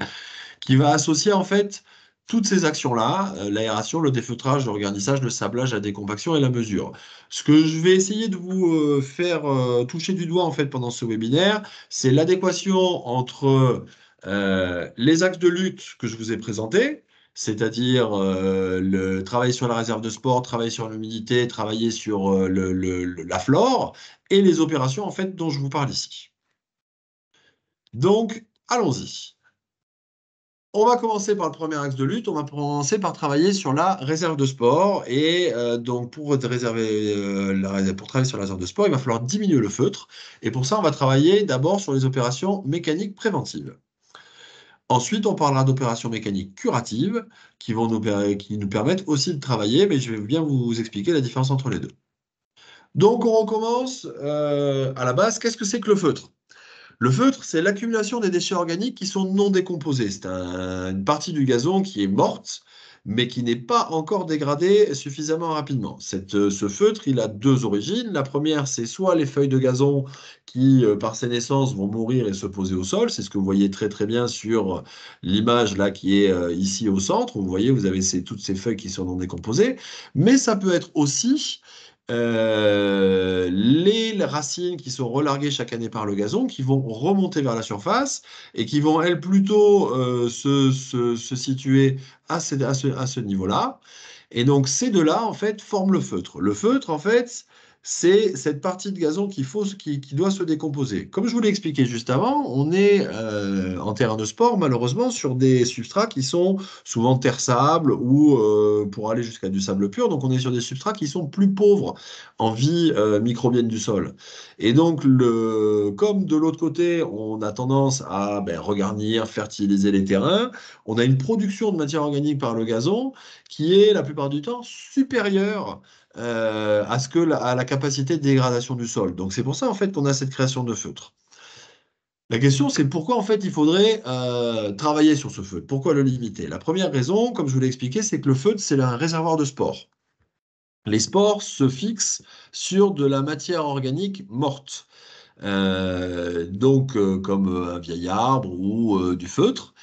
qui va associer, en fait, toutes ces actions-là, l'aération, le défeutrage, le regarnissage, le sablage, la décompaction et la mesure. Ce que je vais essayer de vous faire toucher du doigt, en fait, pendant ce webinaire, c'est l'adéquation entre les axes de lutte que je vous ai présentés, c'est-à-dire le travail sur la réserve de sport, travailler sur l'humidité, travailler sur la flore, et les opérations en fait dont je vous parle ici. Donc, allons-y. On va commencer par le premier axe de lutte. On va commencer par travailler sur la réserve de sport. Et donc, pour travailler sur la réserve de sport, il va falloir diminuer le feutre. Et pour ça, on va travailler d'abord sur les opérations mécaniques préventives. Ensuite, on parlera d'opérations mécaniques curatives qui nous permettent aussi de travailler, mais je vais bien vous expliquer la différence entre les deux. Donc, on recommence à la base. Qu'est-ce que c'est que le feutre? Le feutre, c'est l'accumulation des déchets organiques qui sont non décomposés. C'est une partie du gazon qui est morte, mais qui n'est pas encore dégradée suffisamment rapidement. Ce feutre, il a deux origines. La première, c'est soit les feuilles de gazon qui, par ses naissances, vont mourir et se poser au sol. C'est ce que vous voyez très très bien sur l'image là qui est ici au centre. Vous voyez, vous avez toutes ces feuilles qui sont non décomposées. Mais ça peut être aussi les racines qui sont relarguées chaque année par le gazon, qui vont remonter vers la surface et qui vont, elles, plutôt se situer à ce niveau-là. Et donc, ces deux-là, en fait, forment le feutre. Le feutre, en fait, c'est cette partie de gazon qui doit se décomposer. Comme je vous l'ai expliqué juste avant, on est en terrain de sport, malheureusement, sur des substrats qui sont souvent terre-sable ou pour aller jusqu'à du sable pur. Donc, on est sur des substrats qui sont plus pauvres en vie microbienne du sol. Et donc, comme de l'autre côté, on a tendance à regarnir, fertiliser les terrains, on a une production de matière organique par le gazon qui est la plupart du temps supérieure à la capacité de dégradation du sol. Donc c'est pour ça en fait qu'on a cette création de feutre. La question c'est pourquoi en fait il faudrait travailler sur ce feutre, pourquoi le limiter? La première raison, comme je vous l'ai expliqué, c'est que le feutre c'est un réservoir de spores. Les spores se fixent sur de la matière organique morte, comme un vieil arbre ou du feutre.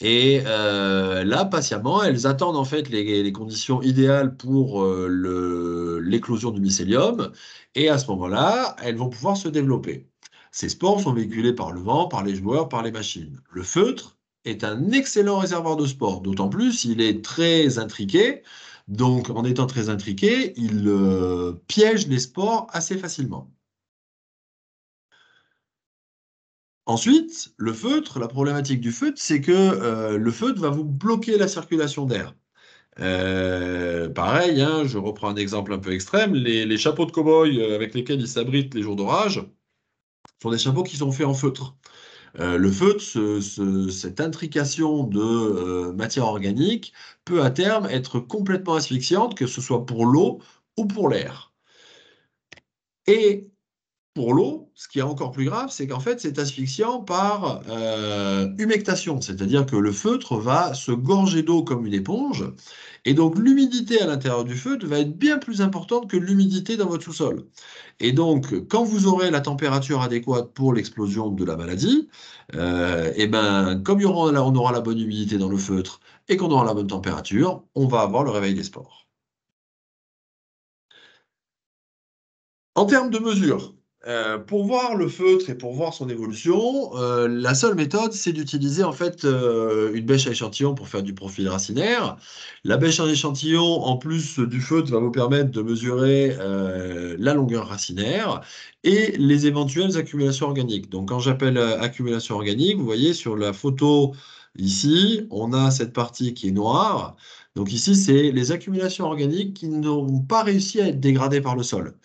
Et là, patiemment, elles attendent en fait les conditions idéales pour l'éclosion du mycélium. Et à ce moment-là, elles vont pouvoir se développer. Ces spores sont véhiculés par le vent, par les joueurs, par les machines. Le feutre est un excellent réservoir de spores, d'autant plus il est très intriqué. Donc, en étant très intriqué, il piège les spores assez facilement. Ensuite, le feutre, la problématique du feutre, c'est que le feutre va vous bloquer la circulation d'air. Pareil, hein, je reprends un exemple un peu extrême, les chapeaux de cow-boy avec lesquels ils s'abritent les jours d'orage sont des chapeaux qui sont faits en feutre. Le feutre, cette intrication de matière organique, peut à terme être complètement asphyxiante, que ce soit pour l'eau ou pour l'air. Et pour l'eau, ce qui est encore plus grave, c'est qu'en fait, c'est asphyxiant par humectation, c'est-à-dire que le feutre va se gorger d'eau comme une éponge, et donc l'humidité à l'intérieur du feutre va être bien plus importante que l'humidité dans votre sous-sol. Et donc, quand vous aurez la température adéquate pour l'explosion de la maladie, et ben, comme on aura la bonne humidité dans le feutre et qu'on aura la bonne température, on va avoir le réveil des spores. En termes de mesures, pour voir le feutre et pour voir son évolution, la seule méthode, c'est d'utiliser en fait une bêche à échantillon pour faire du profil racinaire. La bêche à échantillon, en plus du feutre, va vous permettre de mesurer la longueur racinaire et les éventuelles accumulations organiques. Donc, quand j'appelle accumulation organique, vous voyez sur la photo ici, on a cette partie qui est noire. Donc ici, c'est les accumulations organiques qui n'ont pas réussi à être dégradées par le sol.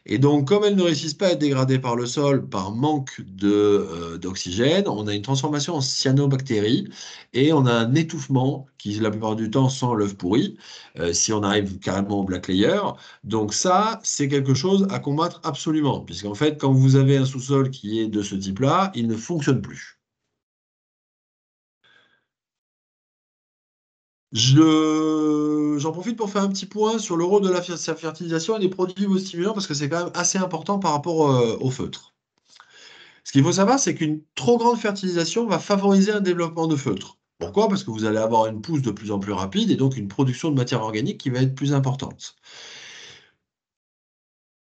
Et donc, comme elles ne réussissent pas à être dégradées par le sol par manque d'oxygène, on a une transformation en cyanobactéries et on a un étouffement qui, la plupart du temps, sent l'œuf pourri, si on arrive carrément au black layer. Donc ça, c'est quelque chose à combattre absolument, puisqu'en fait, quand vous avez un sous-sol qui est de ce type-là, il ne fonctionne plus. J'en profite pour faire un petit point sur le rôle de la fertilisation et des produits stimulants parce que c'est quand même assez important par rapport au feutre. Ce qu'il faut savoir, c'est qu'une trop grande fertilisation va favoriser un développement de feutre. Pourquoi? Parce que vous allez avoir une pousse de plus en plus rapide et donc une production de matière organique qui va être plus importante.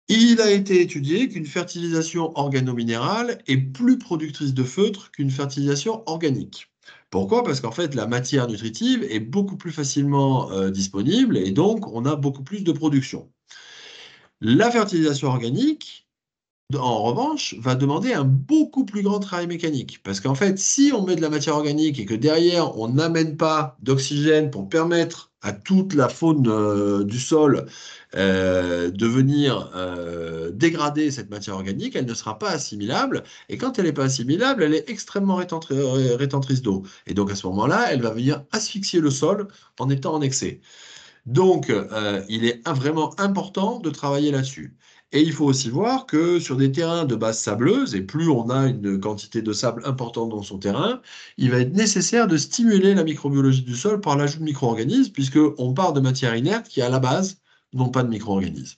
Il a été étudié qu'une fertilisation organominérale est plus productrice de feutre qu'une fertilisation organique. Pourquoi? Parce qu'en fait, la matière nutritive est beaucoup plus facilement disponible et donc on a beaucoup plus de production. La fertilisation organique, en revanche, va demander un beaucoup plus grand travail mécanique. Parce qu'en fait, si on met de la matière organique et que derrière, on n'amène pas d'oxygène pour permettre à toute la faune du sol de venir dégrader cette matière organique, elle ne sera pas assimilable. Et quand elle n'est pas assimilable, elle est extrêmement rétentrice d'eau. Et donc à ce moment-là, elle va venir asphyxier le sol en étant en excès. Donc, il est vraiment important de travailler là-dessus. Et il faut aussi voir que sur des terrains de base sableuse, et plus on a une quantité de sable importante dans son terrain, il va être nécessaire de stimuler la microbiologie du sol par l'ajout de micro-organismes, puisqu'on part de matières inertes qui, à la base, n'ont pas de micro-organismes.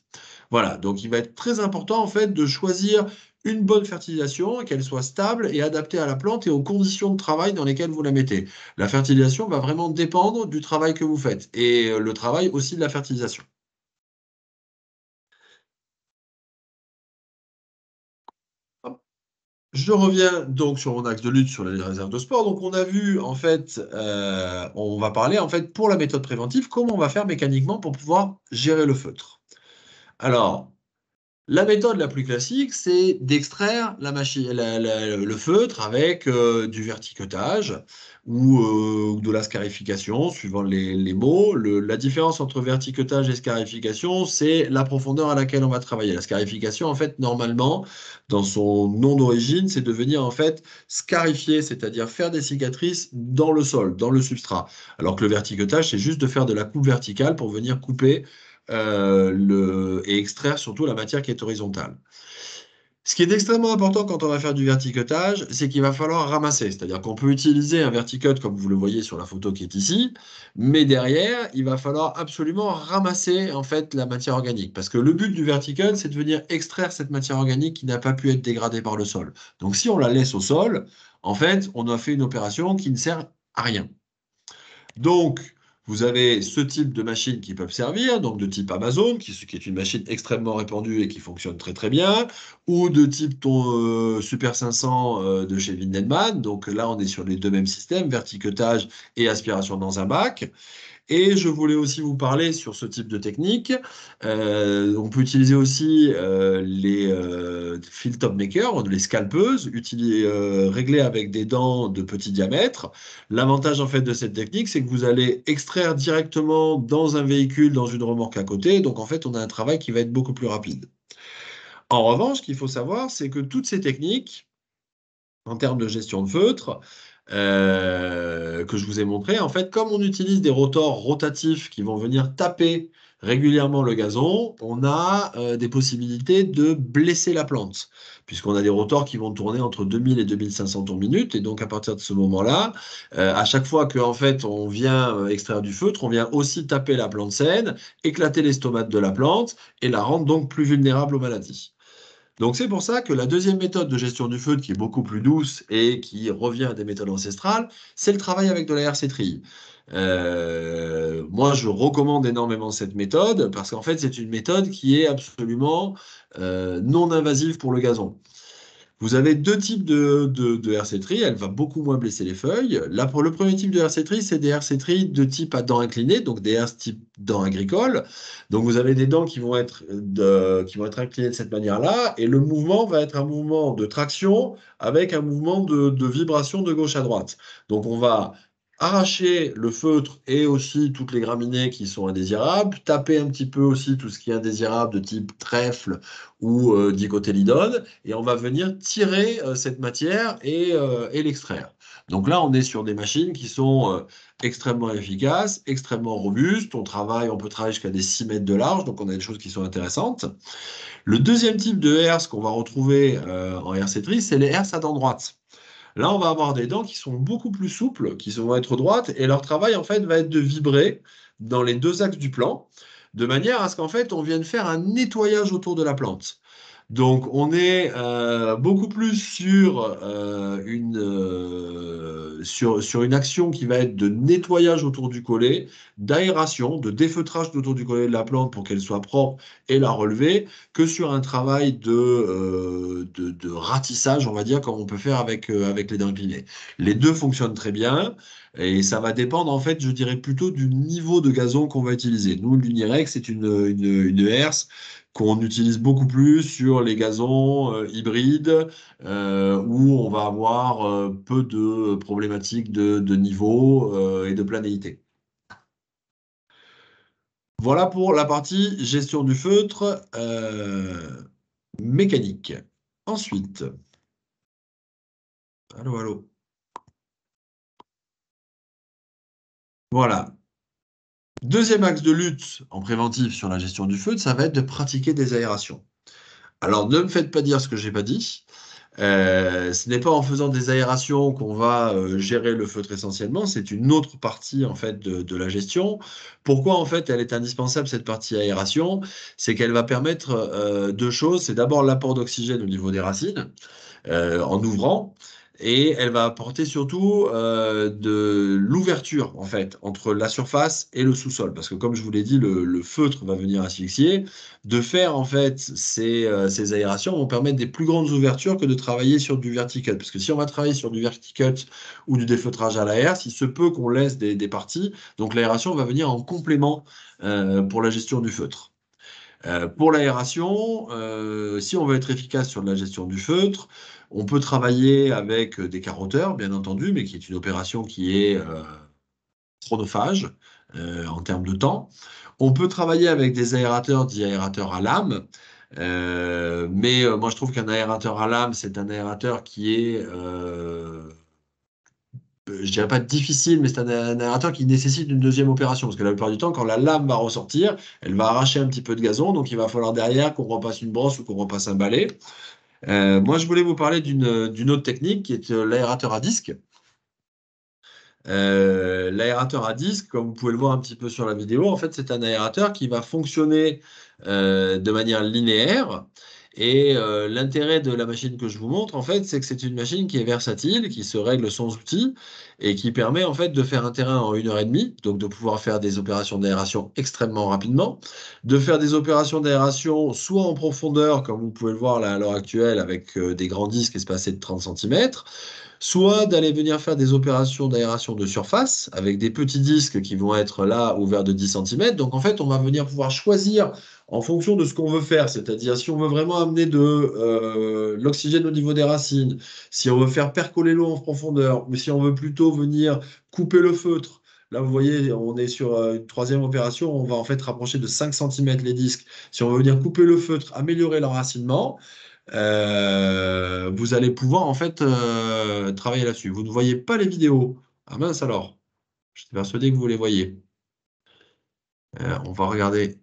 Voilà, donc il va être très important en fait de choisir une bonne fertilisation et qu'elle soit stable et adaptée à la plante et aux conditions de travail dans lesquelles vous la mettez. La fertilisation va vraiment dépendre du travail que vous faites et le travail aussi de la fertilisation. Je reviens donc sur mon axe de lutte sur les réserves de sport. Donc, on a vu, en fait, on va parler, en fait, pour la méthode préventive, comment on va faire mécaniquement pour pouvoir gérer le feutre. Alors, la méthode la plus classique, c'est d'extraire le feutre avec du verticotage ou de la scarification, suivant les mots. La différence entre verticotage et scarification, c'est la profondeur à laquelle on va travailler. La scarification, en fait, normalement, dans son nom d'origine, c'est de venir en fait scarifier, c'est-à-dire faire des cicatrices dans le sol, dans le substrat. Alors que le verticotage, c'est juste de faire de la coupe verticale pour venir couper et extraire surtout la matière qui est horizontale. Ce qui est extrêmement important quand on va faire du verticotage, c'est qu'il va falloir ramasser. C'est-à-dire qu'on peut utiliser un verticote comme vous le voyez sur la photo qui est ici, mais derrière, il va falloir absolument ramasser en fait la matière organique. Parce que le but du verticote, c'est de venir extraire cette matière organique qui n'a pas pu être dégradée par le sol. Donc si on la laisse au sol, en fait, on a fait une opération qui ne sert à rien. Donc, vous avez ce type de machines qui peuvent servir, donc de type Amazon, qui est une machine extrêmement répandue et qui fonctionne très très bien, ou de type ton Super 500 de chez Windman. Donc là, on est sur les deux mêmes systèmes, verticutage et aspiration dans un bac. Et je voulais aussi vous parler sur ce type de technique. On peut utiliser aussi les field top makers, les scalpeuses, réglées avec des dents de petit diamètre. L'avantage en fait de cette technique, c'est que vous allez extraire directement dans un véhicule, dans une remorque à côté. Donc en fait, on a un travail qui va être beaucoup plus rapide. En revanche, ce qu'il faut savoir, c'est que toutes ces techniques, en termes de gestion de feutre, que je vous ai montré, en fait, comme on utilise des rotors rotatifs qui vont venir taper régulièrement le gazon, on a des possibilités de blesser la plante, puisqu'on a des rotors qui vont tourner entre 2000 et 2500 tours minute, et donc à partir de ce moment-là, à chaque fois qu'en fait on vient extraire du feutre, on vient aussi taper la plante saine, éclater les stomates de la plante, et la rendre donc plus vulnérable aux maladies. Donc c'est pour ça que la deuxième méthode de gestion du feutre, qui est beaucoup plus douce et qui revient à des méthodes ancestrales, c'est le travail avec de la RC tri. Moi, je recommande énormément cette méthode parce qu'en fait, c'est une méthode qui est absolument non invasive pour le gazon. Vous avez deux types de RC tri, elle va beaucoup moins blesser les feuilles. Là, pour le premier type de RC tri, c'est des RC tri de type à dents inclinées, donc des RC type dents agricoles. Donc vous avez des dents qui vont être inclinées de cette manière-là, et le mouvement va être un mouvement de traction avec un mouvement de vibration de gauche à droite. Donc on va arracher le feutre et aussi toutes les graminées qui sont indésirables, taper un petit peu aussi tout ce qui est indésirable de type trèfle ou dicotylédone, et on va venir tirer cette matière et l'extraire. Donc là, on est sur des machines qui sont extrêmement efficaces, extrêmement robustes. On peut travailler jusqu'à des 6 mètres de large, donc on a des choses qui sont intéressantes. Le deuxième type de herse qu'on va retrouver en RC-tri, c'est les herses à dents droites. Là, on va avoir des dents qui sont beaucoup plus souples, qui vont être droites, et leur travail, en fait, va être de vibrer dans les deux axes du plan, de manière à ce qu'en fait, on vienne faire un nettoyage autour de la plante. Donc, on est beaucoup plus sur une action qui va être de nettoyage autour du collet, d'aération, de défeutrage autour du collet de la plante pour qu'elle soit propre et la relever, que sur un travail de ratissage, on va dire, comme on peut faire avec les dents inclinées. Les deux fonctionnent très bien. Et ça va dépendre, en fait, je dirais plutôt du niveau de gazon qu'on va utiliser. Nous, l'Unirex, c'est une herse qu'on utilise beaucoup plus sur les gazons hybrides, où on va avoir peu de problématiques de niveau et de planéité. Voilà pour la partie gestion du feutre mécanique. Ensuite, allô. Voilà. Deuxième axe de lutte en préventif sur la gestion du feutre, ça va être de pratiquer des aérations. Alors, ne me faites pas dire ce que je n'ai pas dit. Ce n'est pas en faisant des aérations qu'on va gérer le feutre essentiellement, c'est une autre partie en fait de la gestion. Pourquoi en fait elle est indispensable cette partie aération? C'est qu'elle va permettre deux choses. C'est d'abord l'apport d'oxygène au niveau des racines en ouvrant. Et elle va apporter surtout de l'ouverture en fait entre la surface et le sous-sol, parce que comme je vous l'ai dit, le feutre va venir asphyxier. De faire en fait ces aérations vont permettre des plus grandes ouvertures que de travailler sur du verticut, parce que si on va travailler sur du verticut ou du défeutrage à l'air, il se peut qu'on laisse des parties, donc l'aération va venir en complément pour la gestion du feutre. Pour l'aération, si on veut être efficace sur la gestion du feutre, on peut travailler avec des carotteurs, bien entendu, mais qui est une opération qui est chronophage en termes de temps. On peut travailler avec des aérateurs, dits aérateurs à lame, mais moi je trouve qu'un aérateur à lame, c'est un aérateur qui est je dirais pas difficile, mais c'est un aérateur qui nécessite une deuxième opération. Parce que la plupart du temps, quand la lame va ressortir, elle va arracher un petit peu de gazon. Donc, il va falloir derrière qu'on repasse une brosse ou qu'on repasse un balai. Moi, je voulais vous parler d'une autre technique qui est l'aérateur à disque. L'aérateur à disque, comme vous pouvez le voir un petit peu sur la vidéo, en fait, c'est un aérateur qui va fonctionner de manière linéaire. Et l'intérêt de la machine que je vous montre, en fait, c'est que c'est une machine qui est versatile, qui se règle sans outil. et qui permet en fait de faire un terrain en 1h30, donc de pouvoir faire des opérations d'aération extrêmement rapidement, de faire des opérations d'aération soit en profondeur, comme vous pouvez le voir là à l'heure actuelle avec des grands disques espacés de 30 cm, soit d'aller venir faire des opérations d'aération de surface avec des petits disques qui vont être là ouverts de 10 cm. Donc en fait, on va venir pouvoir choisir en fonction de ce qu'on veut faire, c'est-à-dire si on veut vraiment amener de l'oxygène au niveau des racines, si on veut faire percoler l'eau en profondeur, ou si on veut plutôt venir couper le feutre. Là, vous voyez, on est sur une troisième opération, on va en fait rapprocher de 5 cm les disques. Si on veut venir couper le feutre, améliorer l'enracinement, vous allez pouvoir en fait travailler là-dessus. Vous ne voyez pas les vidéos. Ah mince alors, je suis persuadé que vous les voyez. On va regarder.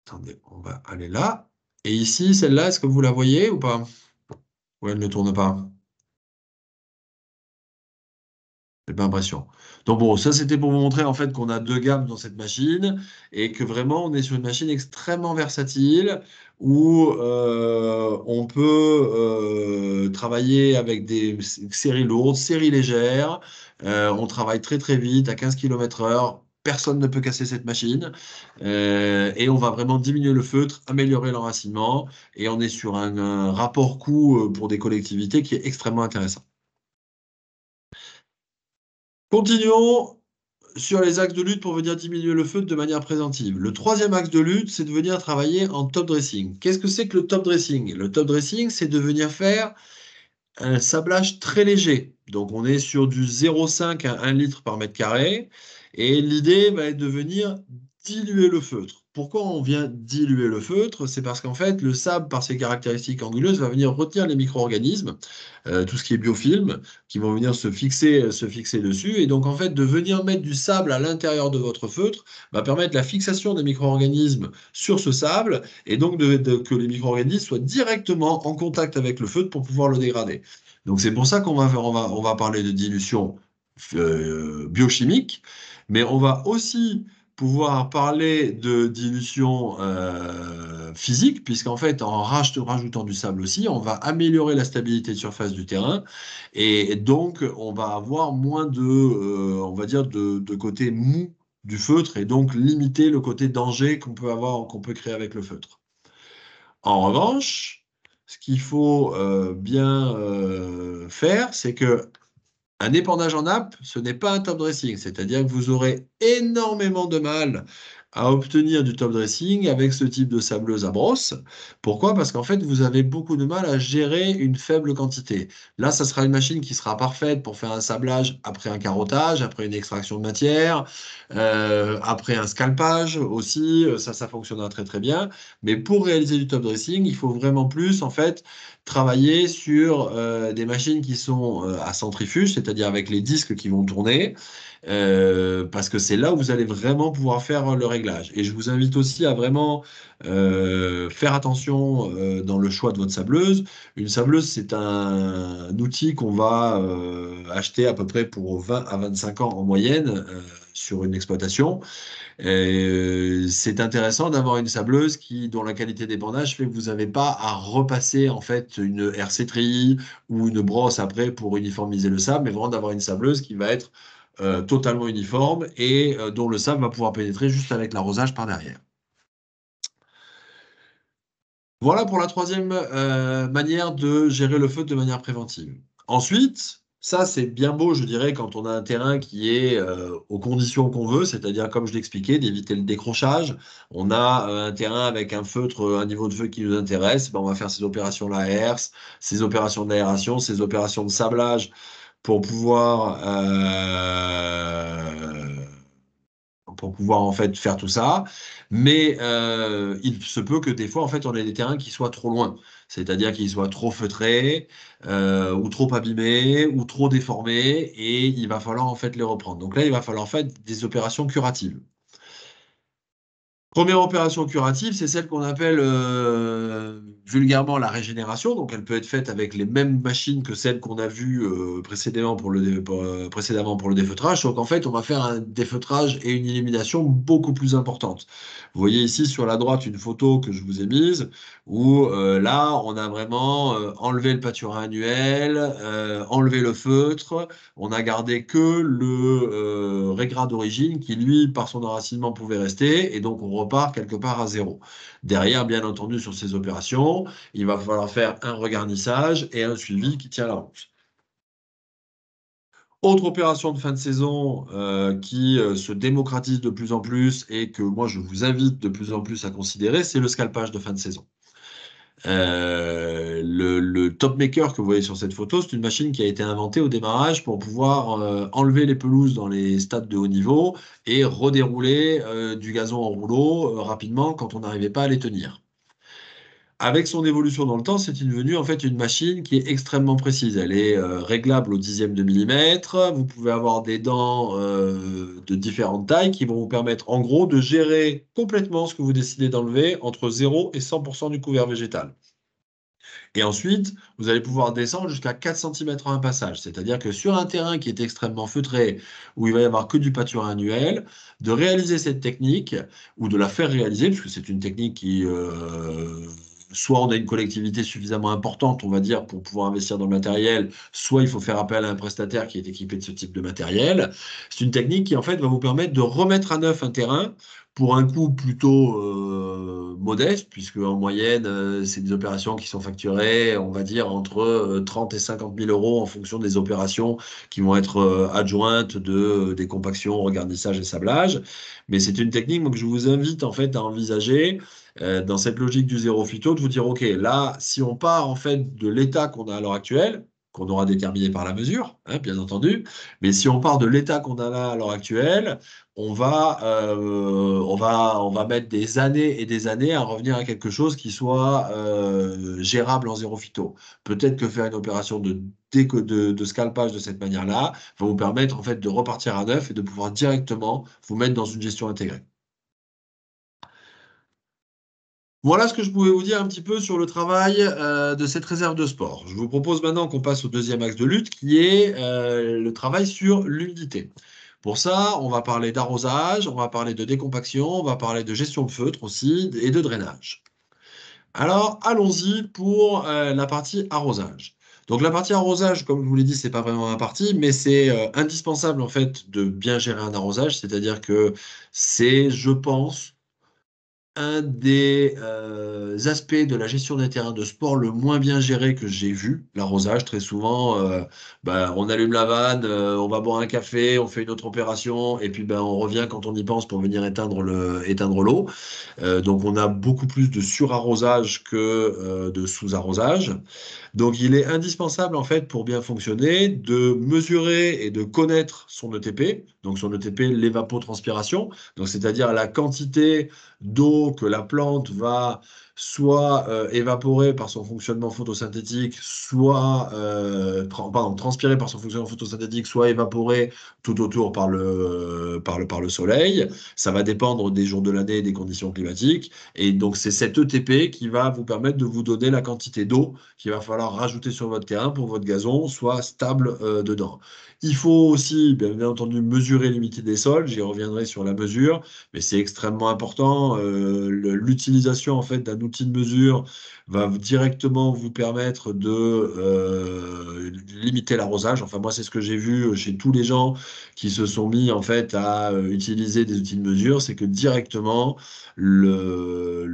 Attendez, on va aller là. Et ici, celle-là, est-ce que vous la voyez ou pas? Ou elle ne tourne pas? J'ai pas l'impression. Donc bon, ça c'était pour vous montrer en fait qu'on a deux gammes dans cette machine et que vraiment on est sur une machine extrêmement versatile où on peut travailler avec des séries lourdes, séries légères. On travaille très très vite à 15 km/h. Personne ne peut casser cette machine. Et on va vraiment diminuer le feutre, améliorer l'enracinement et on est sur un rapport coût pour des collectivités qui est extrêmement intéressant. Continuons sur les axes de lutte pour venir diminuer le feutre de manière préventive. Le troisième axe de lutte, c'est de venir travailler en top dressing. Qu'est-ce que c'est que le top dressing? Le top dressing, c'est de venir faire un sablage très léger. Donc on est sur du 0,5 à 1 litre par mètre carré. Et l'idée va être de venir diluer le feutre. Pourquoi on vient diluer le feutre? C'est parce qu'en fait, le sable, par ses caractéristiques anguleuses, va venir retenir les micro-organismes, tout ce qui est biofilm, qui vont venir se fixer dessus. Et donc, en fait, de venir mettre du sable à l'intérieur de votre feutre va permettre la fixation des micro-organismes sur ce sable et donc que les micro-organismes soient directement en contact avec le feutre pour pouvoir le dégrader. Donc, c'est pour ça qu'on va parler de dilution biochimique, mais on va aussi pouvoir parler de dilution physique, puisqu'en fait, en rajoutant du sable aussi, on va améliorer la stabilité de surface du terrain, et donc on va avoir moins de, on va dire, de côté mou du feutre, et donc limiter le côté danger qu'on peut avoir, qu'on peut créer avec le feutre. En revanche, ce qu'il faut bien faire, c'est que un épandage en nappe, ce n'est pas un top dressing, c'est-à-dire que vous aurez énormément de mal à obtenir du top dressing avec ce type de sableuse à brosse. Pourquoi? Parce qu'en fait, vous avez beaucoup de mal à gérer une faible quantité. Là, ça sera une machine qui sera parfaite pour faire un sablage après un carottage, après une extraction de matière, après un scalpage aussi, ça fonctionnera très très bien. Mais pour réaliser du top dressing, il faut vraiment plus, en fait, travailler sur des machines qui sont à centrifuge, c'est-à-dire avec les disques qui vont tourner, parce que c'est là où vous allez vraiment pouvoir faire le réglage. Et je vous invite aussi à vraiment faire attention dans le choix de votre sableuse. Une sableuse, c'est un outil qu'on va acheter à peu près pour 20 à 25 ans en moyenne sur une exploitation. C'est intéressant d'avoir une sableuse dont la qualité d'épandage fait que vous n'avez pas à repasser en fait une RC tri ou une brosse après pour uniformiser le sable, mais vraiment d'avoir une sableuse qui va être totalement uniforme et dont le sable va pouvoir pénétrer juste avec l'arrosage par derrière. Voilà pour la troisième manière de gérer le feutre de manière préventive. Ensuite, ça c'est bien beau, je dirais, quand on a un terrain qui est aux conditions qu'on veut, c'est-à-dire, comme je l'expliquais, d'éviter le décrochage. On a un terrain avec un feutre, un niveau de feutre qui nous intéresse, ben, on va faire ces opérations-là à herse, ces opérations d'aération, ces opérations de sablage pour pouvoir en fait faire tout ça, mais il se peut que des fois en fait on ait des terrains qui soient trop loin, c'est-à-dire qu'ils soient trop feutrés ou trop abîmés ou trop déformés et il va falloir en fait les reprendre. Donc là il va falloir faire des opérations curatives. Première opération curative, c'est celle qu'on appelle vulgairement la régénération. Donc, elle peut être faite avec les mêmes machines que celles qu'on a vues précédemment pour le défeutrage, sauf qu'en fait, on va faire un défeutrage et une illumination beaucoup plus importante. Vous voyez ici sur la droite une photo que je vous ai mise où là, on a vraiment enlevé le pâturin annuel, enlevé le feutre, on a gardé que le régras d'origine qui, lui, par son enracinement, pouvait rester, et donc on repart quelque part à zéro. Derrière, bien entendu, sur ces opérations, il va falloir faire un regarnissage et un suivi qui tient la route. Autre opération de fin de saison qui se démocratise de plus en plus et que moi je vous invite de plus en plus à considérer, c'est le scalpage de fin de saison. Le top maker que vous voyez sur cette photo, c'est une machine qui a été inventée au démarrage pour pouvoir enlever les pelouses dans les stades de haut niveau et redérouler du gazon en rouleau rapidement quand on n'arrivait pas à les tenir. Avec son évolution dans le temps, c'est devenu en fait une machine qui est extrêmement précise. Elle est réglable au dixième de millimètre. Vous pouvez avoir des dents de différentes tailles qui vont vous permettre en gros de gérer complètement ce que vous décidez d'enlever entre 0 et 100% du couvert végétal. Et ensuite, vous allez pouvoir descendre jusqu'à 4 cm à un passage. C'est-à-dire que sur un terrain qui est extrêmement feutré, où il va y avoir que du pâturin annuel, de réaliser cette technique, ou de la faire réaliser, puisque c'est une technique qui... soit on a une collectivité suffisamment importante, on va dire, pour pouvoir investir dans le matériel, soit il faut faire appel à un prestataire qui est équipé de ce type de matériel. C'est une technique qui, en fait, va vous permettre de remettre à neuf un terrain pour un coût plutôt modeste, puisque en moyenne, c'est des opérations qui sont facturées, on va dire, entre 30 et 50 000 euros en fonction des opérations qui vont être adjointes de décompaction, regarnissage et sablage. Mais c'est une technique que je vous invite en fait à envisager dans cette logique du zéro phyto, de vous dire, OK, là, si on part en fait de l'état qu'on a à l'heure actuelle, qu'on aura déterminé par la mesure, hein, bien entendu, mais si on part de l'état qu'on a là à l'heure actuelle, on va mettre des années et des années à revenir à quelque chose qui soit gérable en zéro phyto. Peut-être que faire une opération de scalpage de cette manière-là va vous permettre en fait de repartir à neuf et de pouvoir directement vous mettre dans une gestion intégrée. Voilà ce que je pouvais vous dire un petit peu sur le travail de cette réserve de sport. Je vous propose maintenant qu'on passe au deuxième axe de lutte qui est le travail sur l'humidité. Pour ça, on va parler d'arrosage, on va parler de décompaction, on va parler de gestion de feutre aussi et de drainage. Alors, allons-y pour la partie arrosage. Donc la partie arrosage, comme je vous l'ai dit, c'est pas vraiment un parti, mais c'est indispensable en fait de bien gérer un arrosage, c'est-à-dire que c'est, je pense, un des aspects de la gestion des terrains de sport le moins bien géré que j'ai vu. L'arrosage, très souvent, on allume la vanne, on va boire un café, on fait une autre opération, et puis on revient quand on y pense pour venir éteindre l'eau. Donc on a beaucoup plus de surarrosage que de sous-arrosage. Donc il est indispensable en fait pour bien fonctionner de mesurer et de connaître son ETP. Donc son ETP, l'évapotranspiration, donc c'est-à-dire la quantité d'eau que la plante va soit évaporer par son fonctionnement photosynthétique, soit transpirer par son fonctionnement photosynthétique, soit évaporer tout autour par le soleil. Ça va dépendre des jours de l'année et des conditions climatiques. Et donc c'est cet ETP qui va vous permettre de vous donner la quantité d'eau qu'il va falloir rajouter sur votre terrain pour que votre gazon soit stable dedans. Il faut aussi, bien entendu, mesurer l'humidité des sols. J'y reviendrai sur la mesure, mais c'est extrêmement important. L'utilisation en fait d'un outil de mesure va directement vous permettre de limiter l'arrosage. Enfin, moi, c'est ce que j'ai vu chez tous les gens qui se sont mis en fait à utiliser des outils de mesure, c'est que directement la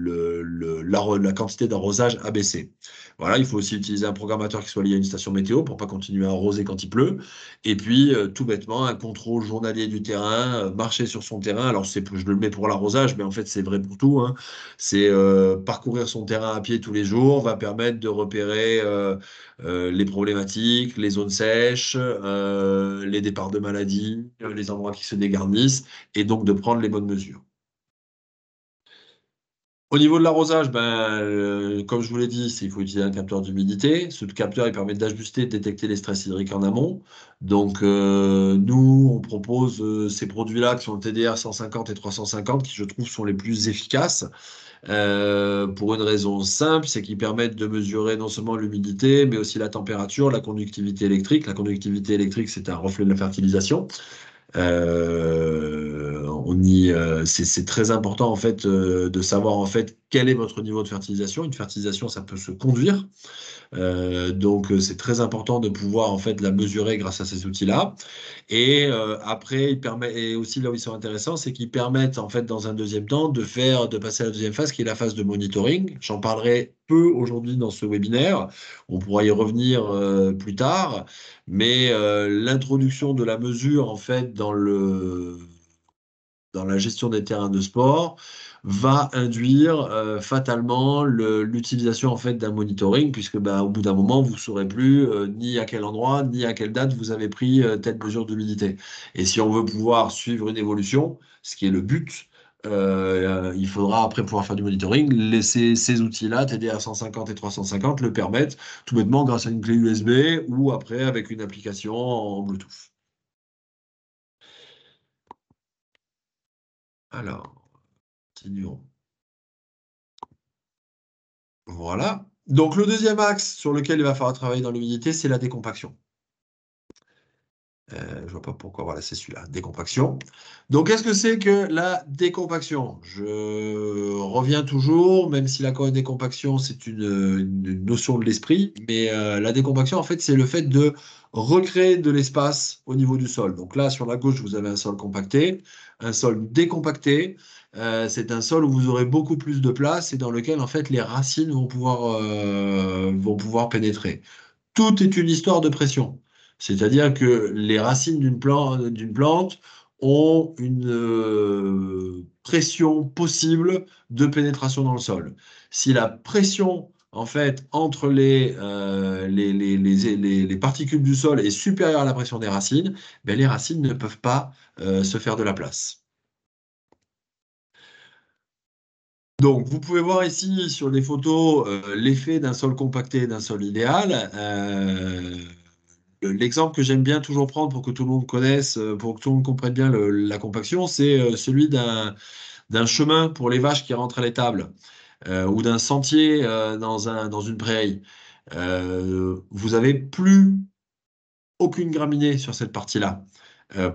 quantité d'arrosage a baissé. Voilà, il faut aussi utiliser un programmateur qui soit lié à une station météo pour pas continuer à arroser quand il pleut. Et puis, tout bêtement, un contrôle journalier du terrain, marcher sur son terrain. Alors, je le mets pour l'arrosage, mais en fait, c'est vrai pour tout, hein. C'est parcourir son terrain à pied tous les jours va permettre de repérer les problématiques, les zones sèches, les départs de maladies, les endroits qui se dégarnissent, et donc de prendre les bonnes mesures. Au niveau de l'arrosage, comme je vous l'ai dit, il faut utiliser un capteur d'humidité. Ce capteur, il permet d'ajuster, de détecter les stress hydriques en amont. Donc, nous, on propose ces produits-là qui sont le TDR 150 et 350, qui, je trouve, sont les plus efficaces. pour une raison simple, c'est qu'ils permettent de mesurer non seulement l'humidité, mais aussi la température, la conductivité électrique. La conductivité électrique, c'est un reflet de la fertilisation. C'est très important en fait de savoir en fait quel est votre niveau de fertilisation. Une fertilisation, ça peut se conduire. Donc, c'est très important de pouvoir en fait la mesurer grâce à ces outils-là. Et après, et aussi là où ils sont intéressants, c'est qu'ils permettent en fait dans un deuxième temps de passer à la deuxième phase qui est la phase de monitoring. J'en parlerai peu aujourd'hui dans ce webinaire. On pourra y revenir plus tard, mais l'introduction de la mesure en fait dans la gestion des terrains de sport va induire fatalement l'utilisation en fait d'un monitoring, puisque au bout d'un moment, vous ne saurez plus ni à quel endroit, ni à quelle date vous avez pris telle mesure d'humidité. Et si on veut pouvoir suivre une évolution, ce qui est le but, il faudra après pouvoir faire du monitoring. Ces outils-là, TDR 150 et 350, le permettent tout bêtement grâce à une clé USB ou après avec une application en Bluetooth. Alors, continuons. Voilà. Donc, le deuxième axe sur lequel il va falloir travailler dans l'humidité, c'est la décompaction. Je ne vois pas pourquoi. Voilà, c'est celui-là, décompaction. Donc, qu'est-ce que c'est que la décompaction? Je reviens toujours, même si la décompaction, c'est une notion de l'esprit, mais la décompaction, en fait, c'est le fait de recréer de l'espace au niveau du sol. Donc là, sur la gauche, vous avez un sol compacté, un sol décompacté. C'est un sol où vous aurez beaucoup plus de place et dans lequel, en fait, les racines vont pouvoir pénétrer. Tout est une histoire de pression. C'est-à-dire que les racines d'une plante ont une pression possible de pénétration dans le sol. Si la pression, en fait, entre les particules du sol est supérieure à la pression des racines, ben, les racines ne peuvent pas se faire de la place. Donc, vous pouvez voir ici sur les photos l'effet d'un sol compacté et d'un sol idéal. L'exemple que j'aime bien toujours prendre pour que tout le monde connaisse, pour que tout le monde comprenne bien la compaction, c'est celui d'un chemin pour les vaches qui rentrent à l'étable ou d'un sentier dans une prairie. Vous n'avez plus aucune graminée sur cette partie-là.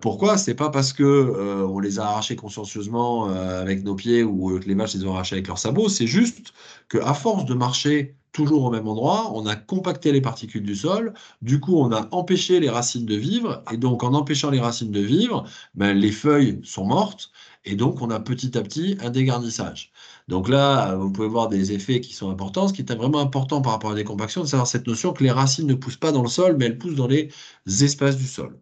Pourquoi? C'est pas parce que on les a arrachés consciencieusement avec nos pieds ou que les vaches les ont arrachés avec leurs sabots. C'est juste qu'à force de marcher toujours au même endroit, on a compacté les particules du sol. Du coup, on a empêché les racines de vivre. Et donc, en empêchant les racines de vivre, ben, les feuilles sont mortes. Et donc, on a petit à petit un dégarnissage. Donc là, vous pouvez voir des effets qui sont importants. Ce qui est vraiment important par rapport à la décompaction, c'est savoir cette notion que les racines ne poussent pas dans le sol, mais elles poussent dans les espaces du sol.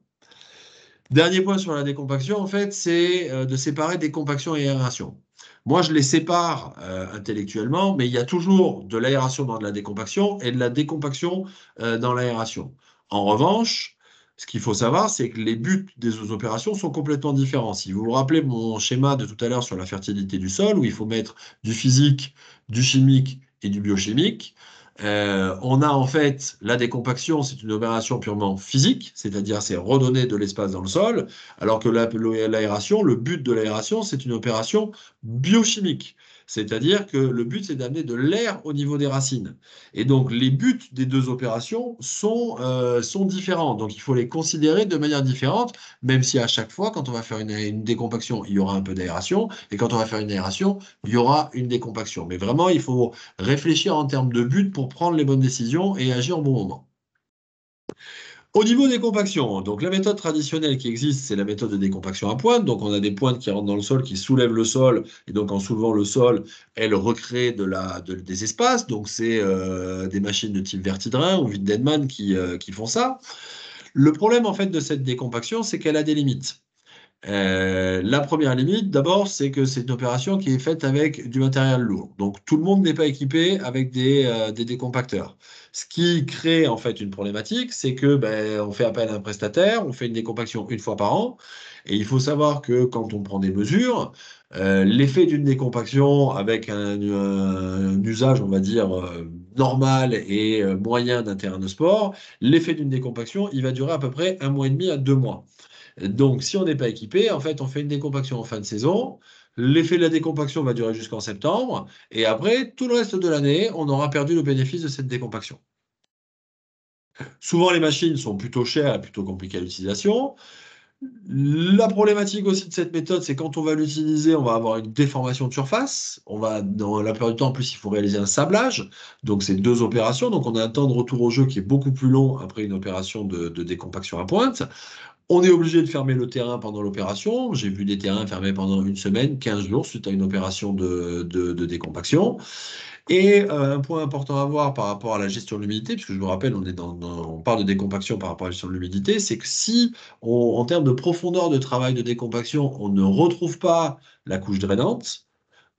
Dernier point sur la décompaction, en fait, c'est de séparer décompaction et aération. Moi, je les sépare intellectuellement, mais il y a toujours de l'aération dans de la décompaction et de la décompaction dans l'aération. En revanche, ce qu'il faut savoir, c'est que les buts des opérations sont complètement différents. Si vous vous rappelez mon schéma de tout à l'heure sur la fertilité du sol, où il faut mettre du physique, du chimique et du biochimique, on a en fait la décompaction, c'est une opération purement physique, c'est-à-dire c'est redonner de l'espace dans le sol, alors que l'aération, le but de l'aération, c'est une opération biochimique. C'est-à-dire que le but, c'est d'amener de l'air au niveau des racines. Et donc, les buts des deux opérations sont différents. Donc, il faut les considérer de manière différente, même si à chaque fois, quand on va faire une décompaction, il y aura un peu d'aération, et quand on va faire une aération, il y aura une décompaction. Mais vraiment, il faut réfléchir en termes de but pour prendre les bonnes décisions et agir au bon moment. Au niveau des compactions, donc la méthode traditionnelle qui existe, c'est la méthode de décompaction à pointe. Donc on a des pointes qui rentrent dans le sol, qui soulèvent le sol, et donc en soulevant le sol, elles recréent des espaces. Donc c'est des machines de type Vertidrin ou Wiedemann qui font ça. Le problème en fait de cette décompaction, c'est qu'elle a des limites. La première limite, d'abord, c'est que c'est une opération qui est faite avec du matériel lourd. Donc, tout le monde n'est pas équipé avec des décompacteurs. Ce qui crée en fait une problématique, c'est que on fait appel à un prestataire, on fait une décompaction une fois par an, et il faut savoir que quand on prend des mesures, l'effet d'une décompaction avec un usage, on va dire, normal et moyen d'un terrain de sport, l'effet d'une décompaction, il va durer à peu près 1 mois et demi à 2 mois. Donc, si on n'est pas équipé, en fait, on fait une décompaction en fin de saison. L'effet de la décompaction va durer jusqu'en septembre. Et après, tout le reste de l'année, on aura perdu le bénéfice de cette décompaction. Souvent, les machines sont plutôt chères et plutôt compliquées à l'utilisation. La problématique aussi de cette méthode, c'est quand on va l'utiliser, on va avoir une déformation de surface. Dans la plupart du temps, en plus, il faut réaliser un sablage. Donc, c'est 2 opérations. Donc, on a un temps de retour au jeu qui est beaucoup plus long après une opération de décompaction à pointe. On est obligé de fermer le terrain pendant l'opération. J'ai vu des terrains fermés pendant 1 semaine, 15 jours suite à une opération de décompaction. Et un point important à voir par rapport à la gestion de l'humidité, puisque je vous rappelle, on parle de décompaction par rapport à la gestion de l'humidité, c'est que si, en termes de profondeur de travail de décompaction, on ne retrouve pas la couche drainante,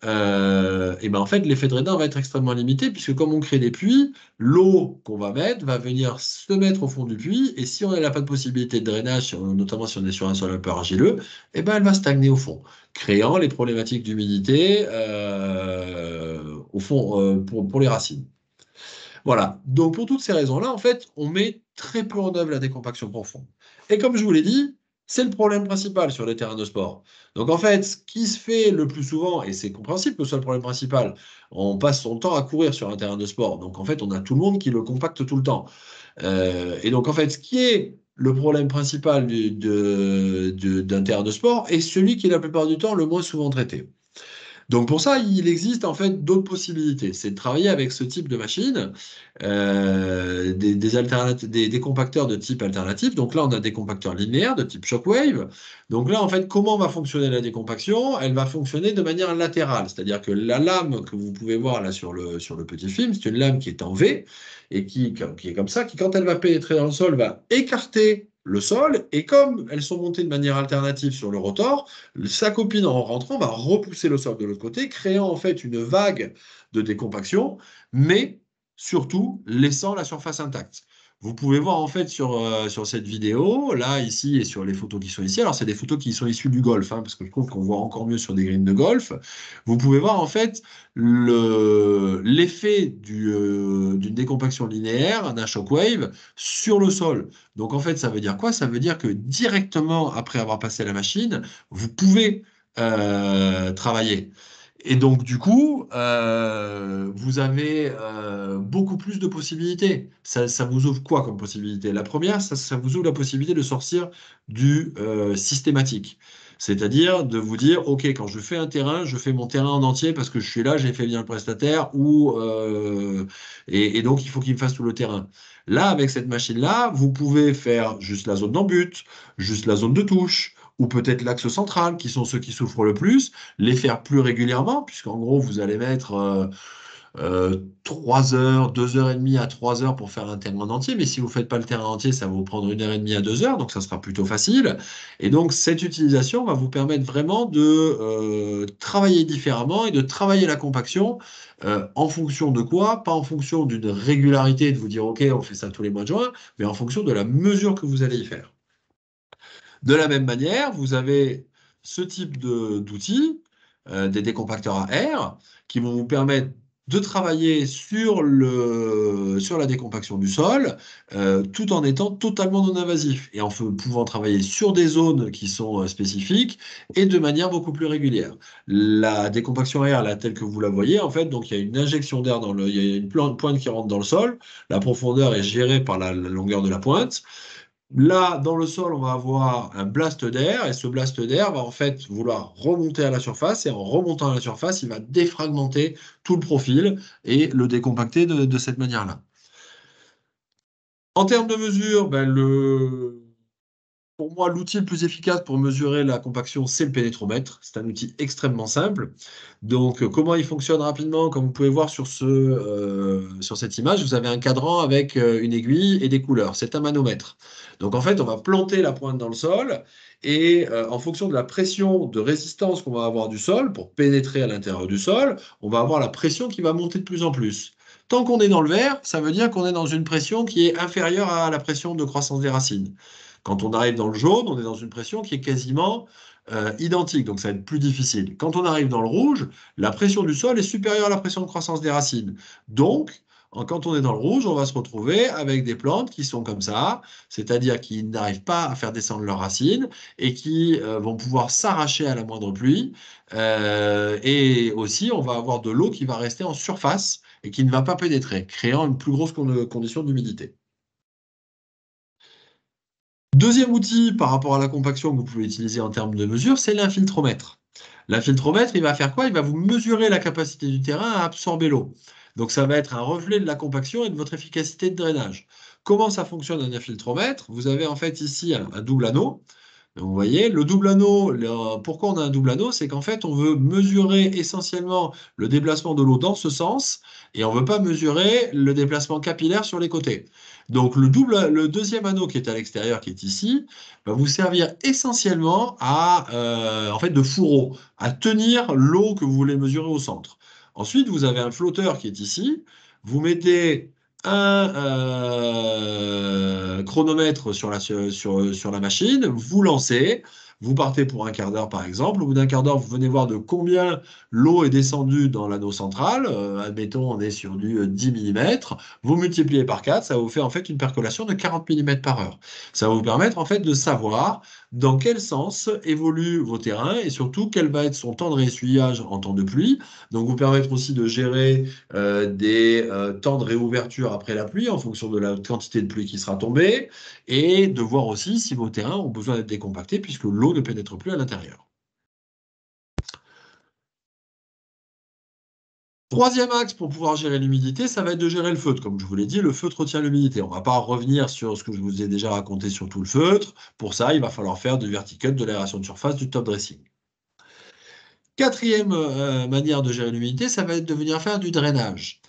et ben en fait, l'effet drainant va être extrêmement limité, puisque comme on crée des puits, l'eau qu'on va mettre va venir se mettre au fond du puits, et si on n'a pas de possibilité de drainage, notamment si on est sur un sol un peu argileux, et ben elle va stagner au fond, créant les problématiques d'humidité au fond pour les racines. Voilà. Donc pour toutes ces raisons-là, en fait, on met très peu en œuvre la décompaction profonde. Et comme je vous l'ai dit, c'est le problème principal sur les terrains de sport. Donc en fait, ce qui se fait le plus souvent, et c'est compréhensible que ce soit le problème principal, on passe son temps à courir sur un terrain de sport. Donc en fait, on a tout le monde qui le compacte tout le temps. Et donc en fait, ce qui est le problème principal d'un terrain de sport est celui qui est la plupart du temps le moins souvent traité. Donc pour ça, il existe en fait d'autres possibilités. C'est de travailler avec ce type de machine, des compacteurs de type alternatif. Donc là, on a des compacteurs linéaires de type Shockwave. Donc là, en fait, comment va fonctionner la décompaction? Elle va fonctionner de manière latérale. C'est-à-dire que la lame que vous pouvez voir là sur le petit film, c'est une lame qui est en V et qui est comme ça, qui quand elle va pénétrer dans le sol, va écarter le sol, et comme elles sont montées de manière alternative sur le rotor, sa copine en rentrant va repousser le sol de l'autre côté, créant en fait une vague de décompaction, mais surtout laissant la surface intacte. Vous pouvez voir en fait sur cette vidéo, là, ici, et sur les photos qui sont ici. Alors, c'est des photos qui sont issues du golf, parce que je trouve qu'on voit encore mieux sur des greens de golf. Vous pouvez voir en fait l'effet d'une décompaction linéaire, d'un shockwave, sur le sol. Donc, en fait, ça veut dire quoi? Ça veut dire que directement après avoir passé la machine, vous pouvez travailler. Et donc, du coup, vous avez beaucoup plus de possibilités. Ça vous ouvre quoi comme possibilité? La première, ça vous ouvre la possibilité de sortir du systématique. C'est-à-dire de vous dire, OK, quand je fais un terrain, je fais mon terrain en entier parce que je suis là, j'ai fait venir le prestataire, et donc il faut qu'il me fasse tout le terrain. Là, avec cette machine-là, vous pouvez faire juste la zone d'embut, juste la zone de touche, ou peut-être l'axe central, qui sont ceux qui souffrent le plus, les faire plus régulièrement, puisqu'en gros, vous allez mettre 3 heures, 2 heures et demie à 3 heures pour faire un terrain en entier, mais si vous ne faites pas le terrain entier, ça va vous prendre 1 heure et demie à 2 heures, donc ça sera plutôt facile. Et donc, cette utilisation va vous permettre vraiment de travailler différemment et de travailler la compaction en fonction de quoi? Pas en fonction d'une régularité, de vous dire, OK, on fait ça tous les mois de juin, mais en fonction de la mesure que vous allez y faire. De la même manière, vous avez ce type d'outils, des décompacteurs à air, qui vont vous permettre de travailler sur la décompaction du sol, tout en étant totalement non-invasif et en pouvant travailler sur des zones qui sont spécifiques et de manière beaucoup plus régulière. La décompaction à air, là, telle que vous la voyez, en fait, donc il y a une injection d'air il y a une pointe qui rentre dans le sol, la profondeur est gérée par la longueur de la pointe. Là, dans le sol, on va avoir un blast d'air, et ce blast d'air va en fait vouloir remonter à la surface, et en remontant à la surface, il va défragmenter tout le profil et le décompacter de cette manière-là. En termes de mesure, pour moi, l'outil le plus efficace pour mesurer la compaction, c'est le pénétromètre. C'est un outil extrêmement simple. Donc, comment il fonctionne rapidement? Comme vous pouvez voir sur cette image, vous avez un cadran avec une aiguille et des couleurs. C'est un manomètre. Donc, en fait, on va planter la pointe dans le sol et en fonction de la pression de résistance qu'on va avoir du sol pour pénétrer à l'intérieur du sol, on va avoir la pression qui va monter de plus en plus. Tant qu'on est dans le vert, ça veut dire qu'on est dans une pression qui est inférieure à la pression de croissance des racines. Quand on arrive dans le jaune, on est dans une pression qui est quasiment identique, donc ça va être plus difficile. Quand on arrive dans le rouge, la pression du sol est supérieure à la pression de croissance des racines. Donc, Quand on est dans le rouge, on va se retrouver avec des plantes qui sont comme ça, c'est-à-dire qui n'arrivent pas à faire descendre leurs racines et qui vont pouvoir s'arracher à la moindre pluie. Et aussi, on va avoir de l'eau qui va rester en surface et qui ne va pas pénétrer, créant une plus grosse condition d'humidité. Deuxième outil par rapport à la compaction que vous pouvez utiliser en termes de mesure, c'est l'infiltromètre. L'infiltromètre, il va faire quoi? Il va vous mesurer la capacité du terrain à absorber l'eau. Donc ça va être un reflet de la compaction et de votre efficacité de drainage. Comment ça fonctionne un infiltromètre? Vous avez en fait ici un double anneau. Vous voyez, le double anneau, pourquoi on a un double anneau? C'est qu'en fait, on veut mesurer essentiellement le déplacement de l'eau dans ce sens et on ne veut pas mesurer le déplacement capillaire sur les côtés. Donc, le deuxième anneau qui est à l'extérieur, qui est ici, va vous servir essentiellement en fait, de fourreau, à tenir l'eau que vous voulez mesurer au centre. Ensuite, vous avez un flotteur qui est ici. Vous mettez un chronomètre sur la machine, vous lancez, vous partez pour un quart d'heure par exemple. Au bout d'un quart d'heure, vous venez voir de combien l'eau est descendue dans l'anneau central. Admettons, on est sur du 10 mm. Vous multipliez par 4, ça va vous faire en fait une percolation de 40 mm par heure. Ça va vous permettre en fait de savoir dans quel sens évoluent vos terrains et surtout quel va être son temps de réessuyage en temps de pluie. Donc vous permettre aussi de gérer des temps de réouverture après la pluie en fonction de la quantité de pluie qui sera tombée et de voir aussi si vos terrains ont besoin d'être décompactés puisque l'eau ne pénètre plus à l'intérieur. Troisième axe pour pouvoir gérer l'humidité, ça va être de gérer le feutre. Comme je vous l'ai dit, le feutre retient l'humidité. On ne va pas revenir sur ce que je vous ai déjà raconté sur tout le feutre. Pour ça, il va falloir faire du verticut, de l'aération de surface, du top dressing. Quatrième manière de gérer l'humidité, ça va être de venir faire du drainage.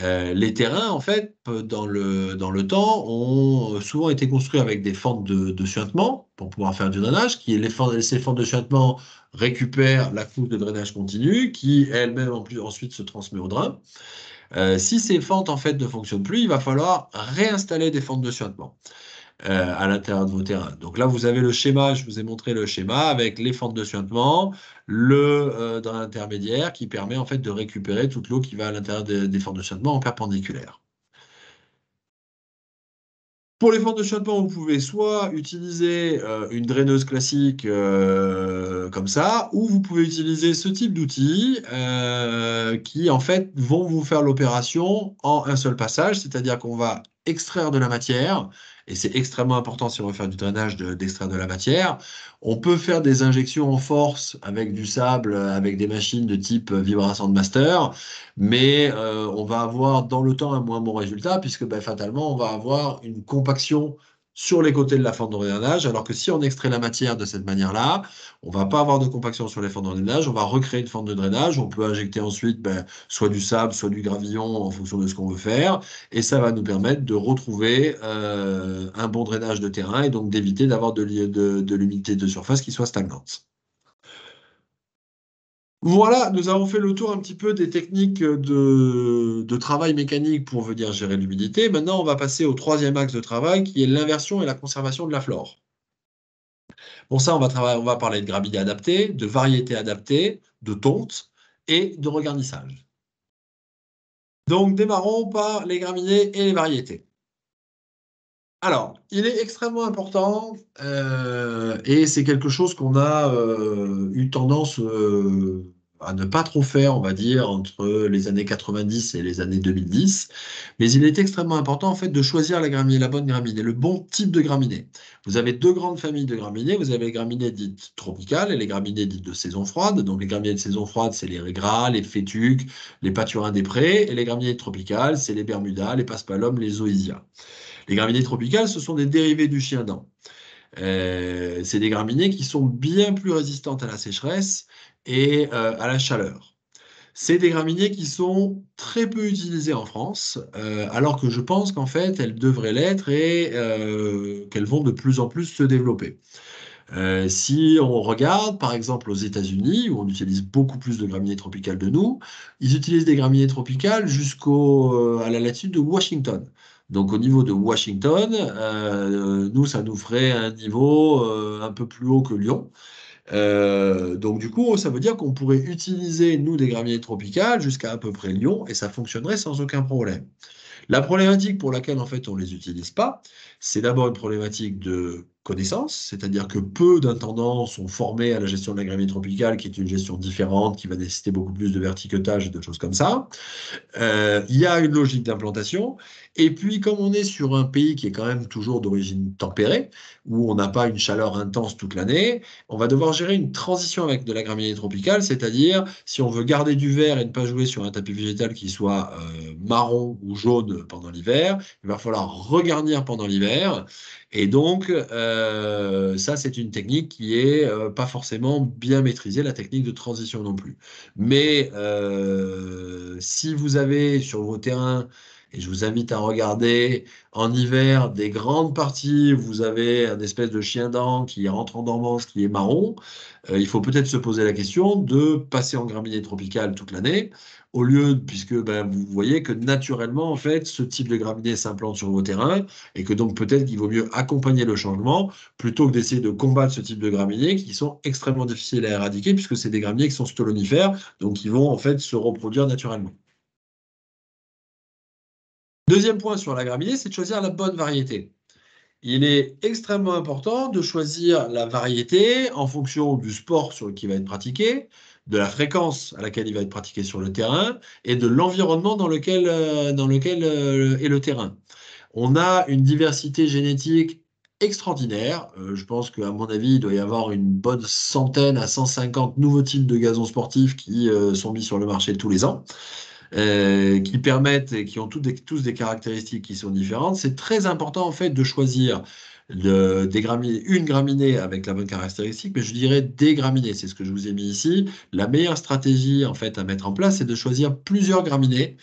Les terrains, en fait, dans le temps, ont souvent été construits avec des fentes de suintement pour pouvoir faire du drainage. Ces fentes de suintement récupèrent la couche de drainage continu qui, elle-même, ensuite se transmet au drain. Si ces fentes, en fait, ne fonctionnent plus, il va falloir réinstaller des fentes de suintement à l'intérieur de vos terrains. Donc là, vous avez le schéma, je vous ai montré le schéma avec les fentes de suintement, le drain intermédiaire qui permet en fait de récupérer toute l'eau qui va à l'intérieur des fentes de suintement en perpendiculaire. Pour les fentes de suintement, vous pouvez soit utiliser une draineuse classique comme ça, ou vous pouvez utiliser ce type d'outils qui en fait vont vous faire l'opération en un seul passage, c'est-à-dire qu'on va extraire de la matière, et c'est extrêmement important si on veut faire du drainage d'extraire de la matière. On peut faire des injections en force avec du sable, avec des machines de type Vibrasand Master, mais on va avoir dans le temps un moins bon résultat puisque fatalement on va avoir une compaction sur les côtés de la fente de drainage, alors que si on extrait la matière de cette manière-là, on ne va pas avoir de compaction sur les fentes de drainage, on va recréer une fente de drainage, on peut injecter ensuite soit du sable, soit du gravillon en fonction de ce qu'on veut faire, et ça va nous permettre de retrouver un bon drainage de terrain et donc d'éviter d'avoir de l'humidité de surface qui soit stagnante. Voilà, nous avons fait le tour un petit peu des techniques de travail mécanique pour venir gérer l'humidité. Maintenant, on va passer au troisième axe de travail qui est l'inversion et la conservation de la flore. Pour ça, on va parler de graminées adaptées, de variétés adaptées, de tontes et de regarnissage. Donc, démarrons par les graminées et les variétés. Alors, il est extrêmement important, et c'est quelque chose qu'on a eu tendance à ne pas trop faire, on va dire, entre les années 90 et les années 2010. Mais il est extrêmement important, en fait, de choisir la bonne graminée, le bon type de graminée. Vous avez deux grandes familles de graminées. Vous avez les graminées dites tropicales et les graminées dites de saison froide. Donc, les graminées de saison froide, c'est les régras, les fétuques, les pâturins des prés. Et les graminées tropicales, c'est les bermudas, les paspalums, les zoysias. Les graminées tropicales, ce sont des dérivés du chien-dent. C'est des graminées qui sont bien plus résistantes à la sécheresse et à la chaleur. C'est des graminées qui sont très peu utilisées en France, alors que je pense qu'en fait, elles devraient l'être et qu'elles vont de plus en plus se développer. Si on regarde, par exemple, aux États-Unis, où on utilise beaucoup plus de graminées tropicales que nous, ils utilisent des graminées tropicales à la latitude de Washington. Donc, au niveau de Washington, nous, ça nous ferait un niveau un peu plus haut que Lyon. Donc du coup, ça veut dire qu'on pourrait utiliser, nous, des graminées tropicales jusqu'à peu près Lyon, et ça fonctionnerait sans aucun problème. La problématique pour laquelle en fait on ne les utilise pas, c'est d'abord une problématique de connaissance, c'est-à-dire que peu d'intendants sont formés à la gestion de la gramine tropicale, qui est une gestion différente, qui va nécessiter beaucoup plus de verticotage et de choses comme ça. Il y a une logique d'implantation. Et puis, comme on est sur un pays qui est quand même toujours d'origine tempérée, où on n'a pas une chaleur intense toute l'année, on va devoir gérer une transition avec de la graminée tropicale, c'est-à-dire si on veut garder du vert et ne pas jouer sur un tapis végétal qui soit marron ou jaune pendant l'hiver, il va falloir regarnir pendant l'hiver. Et donc, ça, c'est une technique qui est pas forcément bien maîtrisée, la technique de transition non plus. Mais si vous avez sur vos terrains, et je vous invite à regarder en hiver des grandes parties, vous avez un espèce de chien dent qui rentre en dormance, qui est marron, il faut peut-être se poser la question de passer en graminée tropicale toute l'année, au lieu, puisque ben, vous voyez que naturellement, en fait, ce type de graminée s'implante sur vos terrains, et que donc peut-être qu'il vaut mieux accompagner le changement, plutôt que d'essayer de combattre ce type de graminées qui sont extrêmement difficiles à éradiquer, puisque c'est des graminées qui sont stolonifères, donc qui vont en fait se reproduire naturellement. Deuxième point sur la graminée, c'est de choisir la bonne variété. Il est extrêmement important de choisir la variété en fonction du sport sur lequel il va être pratiqué, de la fréquence à laquelle il va être pratiqué sur le terrain et de l'environnement dans lequel est le terrain. On a une diversité génétique extraordinaire. Je pense qu'à mon avis, il doit y avoir une bonne centaine à 150 nouveaux types de gazons sportifs qui sont mis sur le marché tous les ans. Qui permettent et qui ont tous des caractéristiques qui sont différentes. C'est très important en fait de choisir une graminée avec la bonne caractéristique, mais je dirais des graminées, c'est ce que je vous ai mis ici. La meilleure stratégie en fait à mettre en place, c'est de choisir plusieurs graminées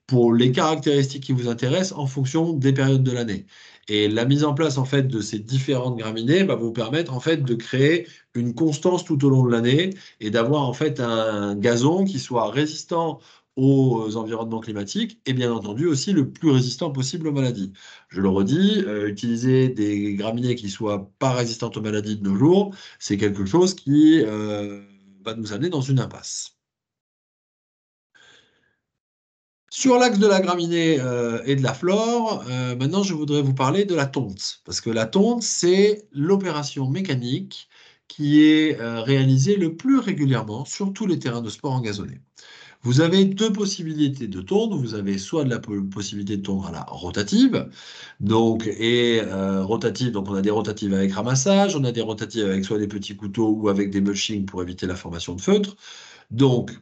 pour les caractéristiques qui vous intéressent en fonction des périodes de l'année. Et la mise en place en fait de ces différentes graminées va vous permettre en fait de créer une constance tout au long de l'année et d'avoir en fait un gazon qui soit résistant aux environnements climatiques et bien entendu aussi le plus résistant possible aux maladies. Je le redis, utiliser des graminées qui soient pas résistantes aux maladies de nos jours, c'est quelque chose qui va nous amener dans une impasse. Sur l'axe de la graminée et de la flore, maintenant je voudrais vous parler de la tonte. Parce que la tonte, c'est l'opération mécanique qui est réalisée le plus régulièrement sur tous les terrains de sport engazonnés. Vous avez deux possibilités de tonte. Vous avez soit de la possibilité de tondre à la rotative, donc rotative, donc on a des rotatives avec ramassage, on a des rotatives avec soit des petits couteaux ou avec des mulching pour éviter la formation de feutre. Donc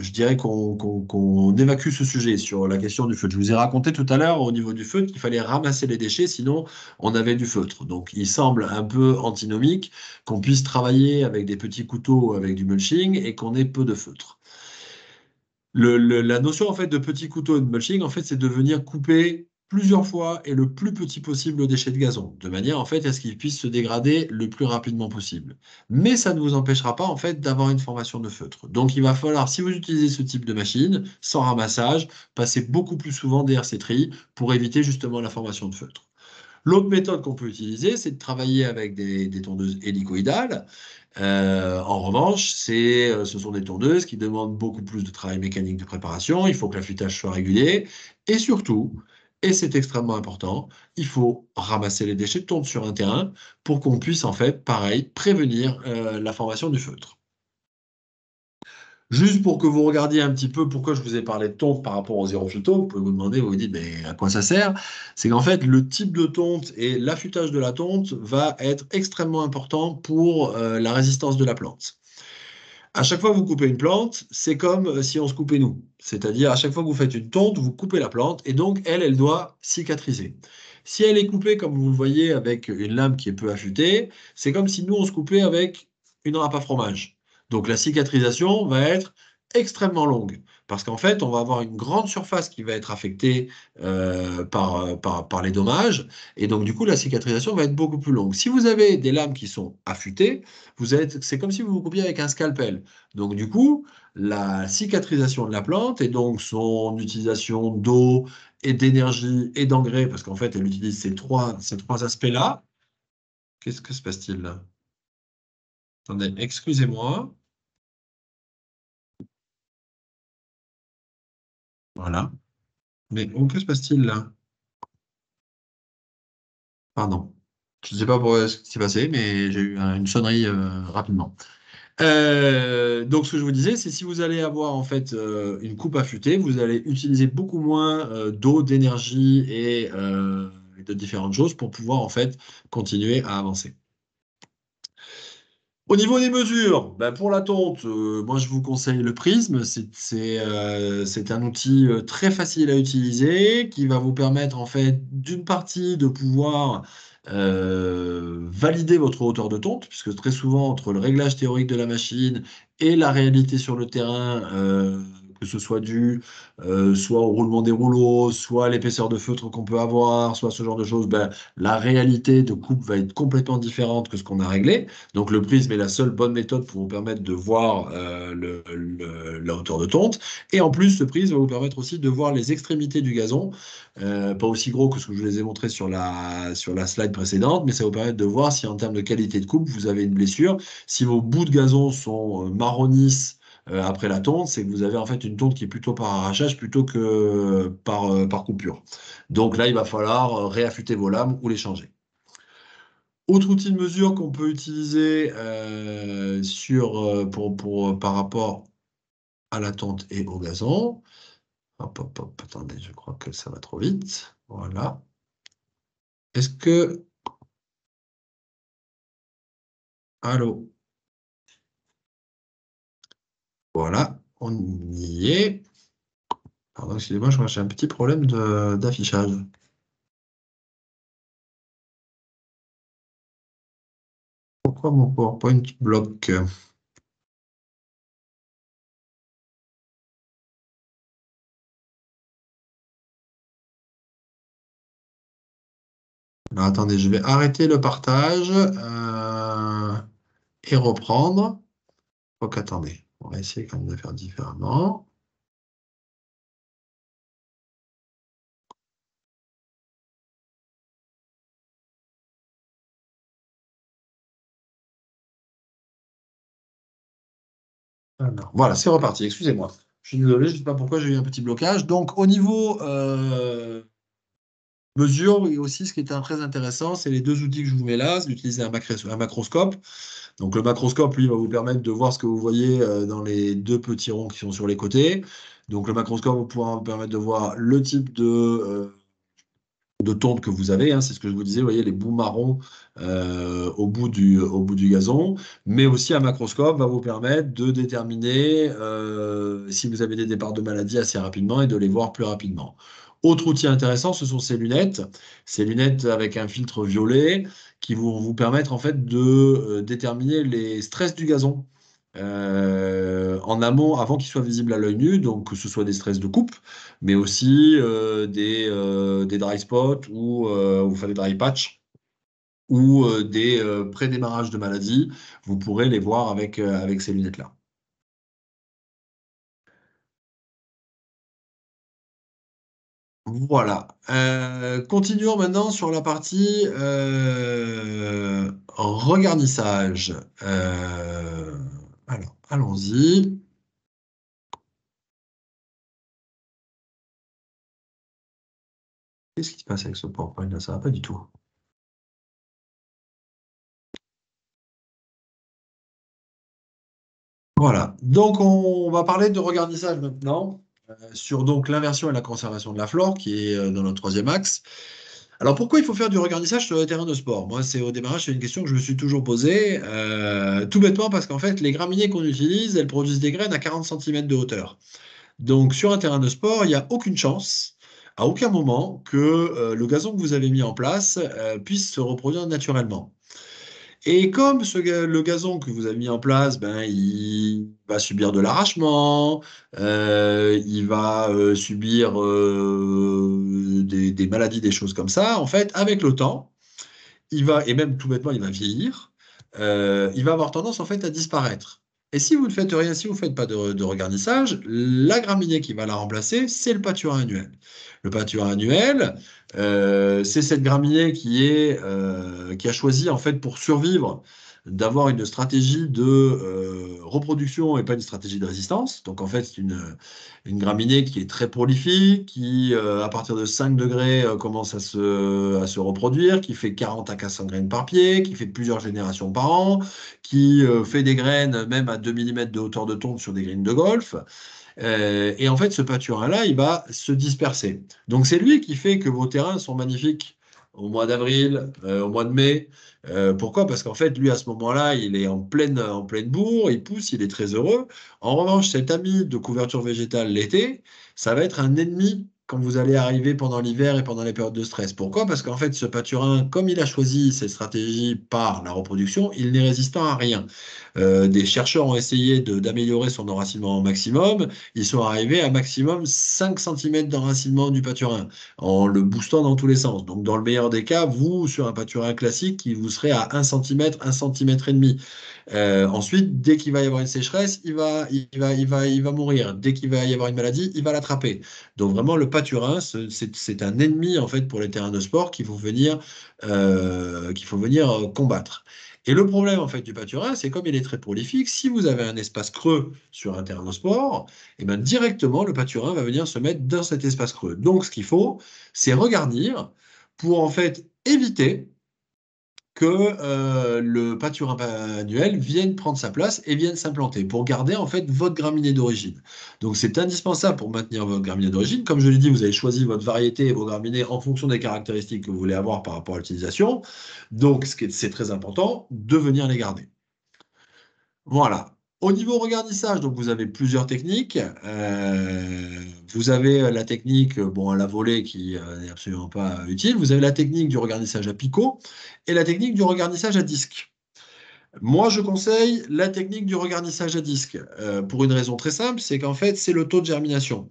je dirais qu'on évacue ce sujet sur la question du feutre. Je vous ai raconté tout à l'heure au niveau du feutre qu'il fallait ramasser les déchets, sinon on avait du feutre. Donc il semble un peu antinomique qu'on puisse travailler avec des petits couteaux, avec du mulching et qu'on ait peu de feutre. La notion en fait de petit couteau et de mulching, en fait, c'est de venir couper plusieurs fois et le plus petit possible le déchet de gazon, de manière en fait à ce qu'il puisse se dégrader le plus rapidement possible. Mais ça ne vous empêchera pas en fait d'avoir une formation de feutre. Donc il va falloir, si vous utilisez ce type de machine, sans ramassage, passer beaucoup plus souvent des RC tri pour éviter justement la formation de feutre. L'autre méthode qu'on peut utiliser, c'est de travailler avec des tondeuses hélicoïdales. En revanche, ce sont des tondeuses qui demandent beaucoup plus de travail mécanique de préparation. Il faut que l'affûtage soit régulier. Et surtout, et c'est extrêmement important, il faut ramasser les déchets de tonte sur un terrain pour qu'on puisse, en fait, pareil, prévenir la formation du feutre. Juste pour que vous regardiez un petit peu pourquoi je vous ai parlé de tonte par rapport aux zéro phyto, vous pouvez vous demander, vous vous dites, mais à quoi ça sert? C'est qu'en fait, le type de tonte et l'affûtage de la tonte va être extrêmement important pour la résistance de la plante. À chaque fois que vous coupez une plante, c'est comme si on se coupait nous. C'est-à-dire, à chaque fois que vous faites une tonte, vous coupez la plante et donc, elle doit cicatriser. Si elle est coupée, comme vous le voyez, avec une lame qui est peu affûtée, c'est comme si nous, on se coupait avec une râpe à fromage. Donc la cicatrisation va être extrêmement longue parce qu'en fait, on va avoir une grande surface qui va être affectée par les dommages et donc du coup, la cicatrisation va être beaucoup plus longue. Si vous avez des lames qui sont affûtées, c'est comme si vous vous coupiez avec un scalpel. Donc du coup, la cicatrisation de la plante et donc son utilisation d'eau et d'énergie et d'engrais, parce qu'en fait, elle utilise ces trois aspects-là, Qu'est-ce que se passe-t-il là? Attendez, excusez-moi. Voilà. Mais que se passe-t-il là? Pardon. Je ne sais pas ce qui s'est passé, mais j'ai eu une sonnerie rapidement. Donc, ce que je vous disais, c'est si vous allez avoir en fait une coupe affûtée, vous allez utiliser beaucoup moins d'eau, d'énergie et de différentes choses pour pouvoir en fait continuer à avancer. Au niveau des mesures, ben, pour la tonte, moi je vous conseille le prisme. C'est un outil très facile à utiliser qui va vous permettre en fait d'une partie de pouvoir valider votre hauteur de tonte, puisque très souvent entre le réglage théorique de la machine et la réalité sur le terrain, que ce soit dû soit au roulement des rouleaux, soit à l'épaisseur de feutre qu'on peut avoir, soit ce genre de choses, ben, la réalité de coupe va être complètement différente que ce qu'on a réglé. Donc le prisme est la seule bonne méthode pour vous permettre de voir la hauteur de tonte. Et en plus, ce prisme va vous permettre aussi de voir les extrémités du gazon, pas aussi gros que ce que je vous les ai montré sur la slide précédente, mais ça va vous permettre de voir si en termes de qualité de coupe, vous avez une blessure. Si vos bouts de gazon sont marronnisses après la tonte, c'est que vous avez en fait une tonte qui est plutôt par arrachage plutôt que par coupure. Donc là, il va falloir réaffûter vos lames ou les changer. Autre outil de mesure qu'on peut utiliser par rapport à la tonte et au gazon. Hop, hop, hop, attendez, je crois que ça va trop vite. Voilà. Est-ce que... Allô? Voilà, on y est. Pardon, excusez-moi, je crois que j'ai un petit problème d'affichage. Pourquoi mon PowerPoint bloque? Alors, attendez, je vais arrêter le partage et reprendre. Donc, attendez, on va essayer quand même de faire différemment. Alors, voilà, c'est reparti, excusez-moi. Je suis désolé, je ne sais pas pourquoi j'ai eu un petit blocage. Donc, au niveau mesure, et aussi ce qui est très intéressant, c'est les deux outils que je vous mets là, c'est d'utiliser un macroscope. Donc, le macroscope, lui, va vous permettre de voir ce que vous voyez dans les deux petits ronds qui sont sur les côtés. Donc, le macroscope va pouvoir vous permettre de voir le type de tonte que vous avez, hein, c'est ce que je vous disais, vous voyez les bouts marrons au bout du gazon, mais aussi un macroscope va vous permettre de déterminer si vous avez des départs de maladie assez rapidement et de les voir plus rapidement. Autre outil intéressant, ce sont ces lunettes avec un filtre violet qui vont vous permettre en fait de déterminer les stress du gazon. En amont, avant qu'ils soient visibles à l'œil nu, donc que ce soit des stress de coupe, mais aussi des dry spots ou enfin des dry patch ou des pré-démarrages de maladie. Vous pourrez les voir avec ces lunettes-là. Voilà. Continuons maintenant sur la partie regarnissage. Alors, allons-y. Qu'est-ce qui se passe avec ce PowerPoint là? Ça va pas du tout. Voilà. Donc, on va parler de regarnissage maintenant sur donc l'inversion et la conservation de la flore qui est dans notre troisième axe. Alors, pourquoi il faut faire du regarnissage sur les terrains de sport? Moi, au démarrage, c'est une question que je me suis toujours posée. Tout bêtement parce qu'en fait, les graminées qu'on utilise, elles produisent des graines à 40 cm de hauteur. Donc, sur un terrain de sport, il n'y a aucune chance, à aucun moment, que le gazon que vous avez mis en place puisse se reproduire naturellement. Et comme le gazon que vous avez mis en place, ben, il va subir de l'arrachement, il va subir des maladies, des choses comme ça, en fait, avec le temps, et même tout bêtement, il va vieillir, il va avoir tendance en fait à disparaître. Et si vous ne faites rien, si vous ne faites pas de regarnissage, la graminée qui va la remplacer, c'est le pâturin annuel. Le pâturin annuel, c'est cette graminée qui a choisi, en fait, pour survivre, d'avoir une stratégie de reproduction et pas une stratégie de résistance. Donc, en fait, c'est une graminée qui est très prolifique, qui, à partir de 5 degrés, commence à se reproduire, qui fait 40 à 400 graines par pied, qui fait plusieurs générations par an, qui fait des graines même à 2 mm de hauteur de tonte sur des greens de golf. Et en fait, ce pâturin-là, il va se disperser. Donc, c'est lui qui fait que vos terrains sont magnifiques au mois d'avril, au mois de mai. Pourquoi? Parce qu'en fait, lui, à ce moment-là, il est en pleine bourre, il pousse, il est très heureux. En revanche, cet ami de couverture végétale l'été, ça va être un ennemi quand vous allez arriver pendant l'hiver et pendant les périodes de stress. Pourquoi? Parce qu'en fait, ce pâturin, comme il a choisi cette stratégie par la reproduction, il n'est résistant à rien. Des chercheurs ont essayé d'améliorer son enracinement au maximum. Ils sont arrivés à maximum 5 cm d'enracinement du pâturin, en le boostant dans tous les sens. Donc, dans le meilleur des cas, vous, sur un pâturin classique, vous serez à 1 cm, 1 cm et demi. Ensuite, dès qu'il va y avoir une sécheresse, il va mourir. Dès qu'il va y avoir une maladie, il va l'attraper. Donc vraiment, le pâturin, c'est un ennemi en fait pour les terrains de sport qu'il faut venir combattre. Et le problème en fait du pâturin, c'est comme il est très prolifique, si vous avez un espace creux sur un terrain de sport, et ben directement le pâturin va venir se mettre dans cet espace creux. Donc ce qu'il faut, c'est regarnir pour en fait éviter que le pâturin annuel vienne prendre sa place et vienne s'implanter pour garder en fait votre graminée d'origine. Donc c'est indispensable pour maintenir votre graminée d'origine. Comme je l'ai dit, vous avez choisi votre variété et vos graminées en fonction des caractéristiques que vous voulez avoir par rapport à l'utilisation. Donc c'est très important de venir les garder. Voilà. Au niveau regardissage, donc vous avez plusieurs techniques. Vous avez la technique à la volée qui n'est absolument pas utile. Vous avez la technique du regardissage à picot et la technique du regardissage à disque. Moi, je conseille la technique du regardissage à disque pour une raison très simple, c'est qu'en fait, c'est le taux de germination.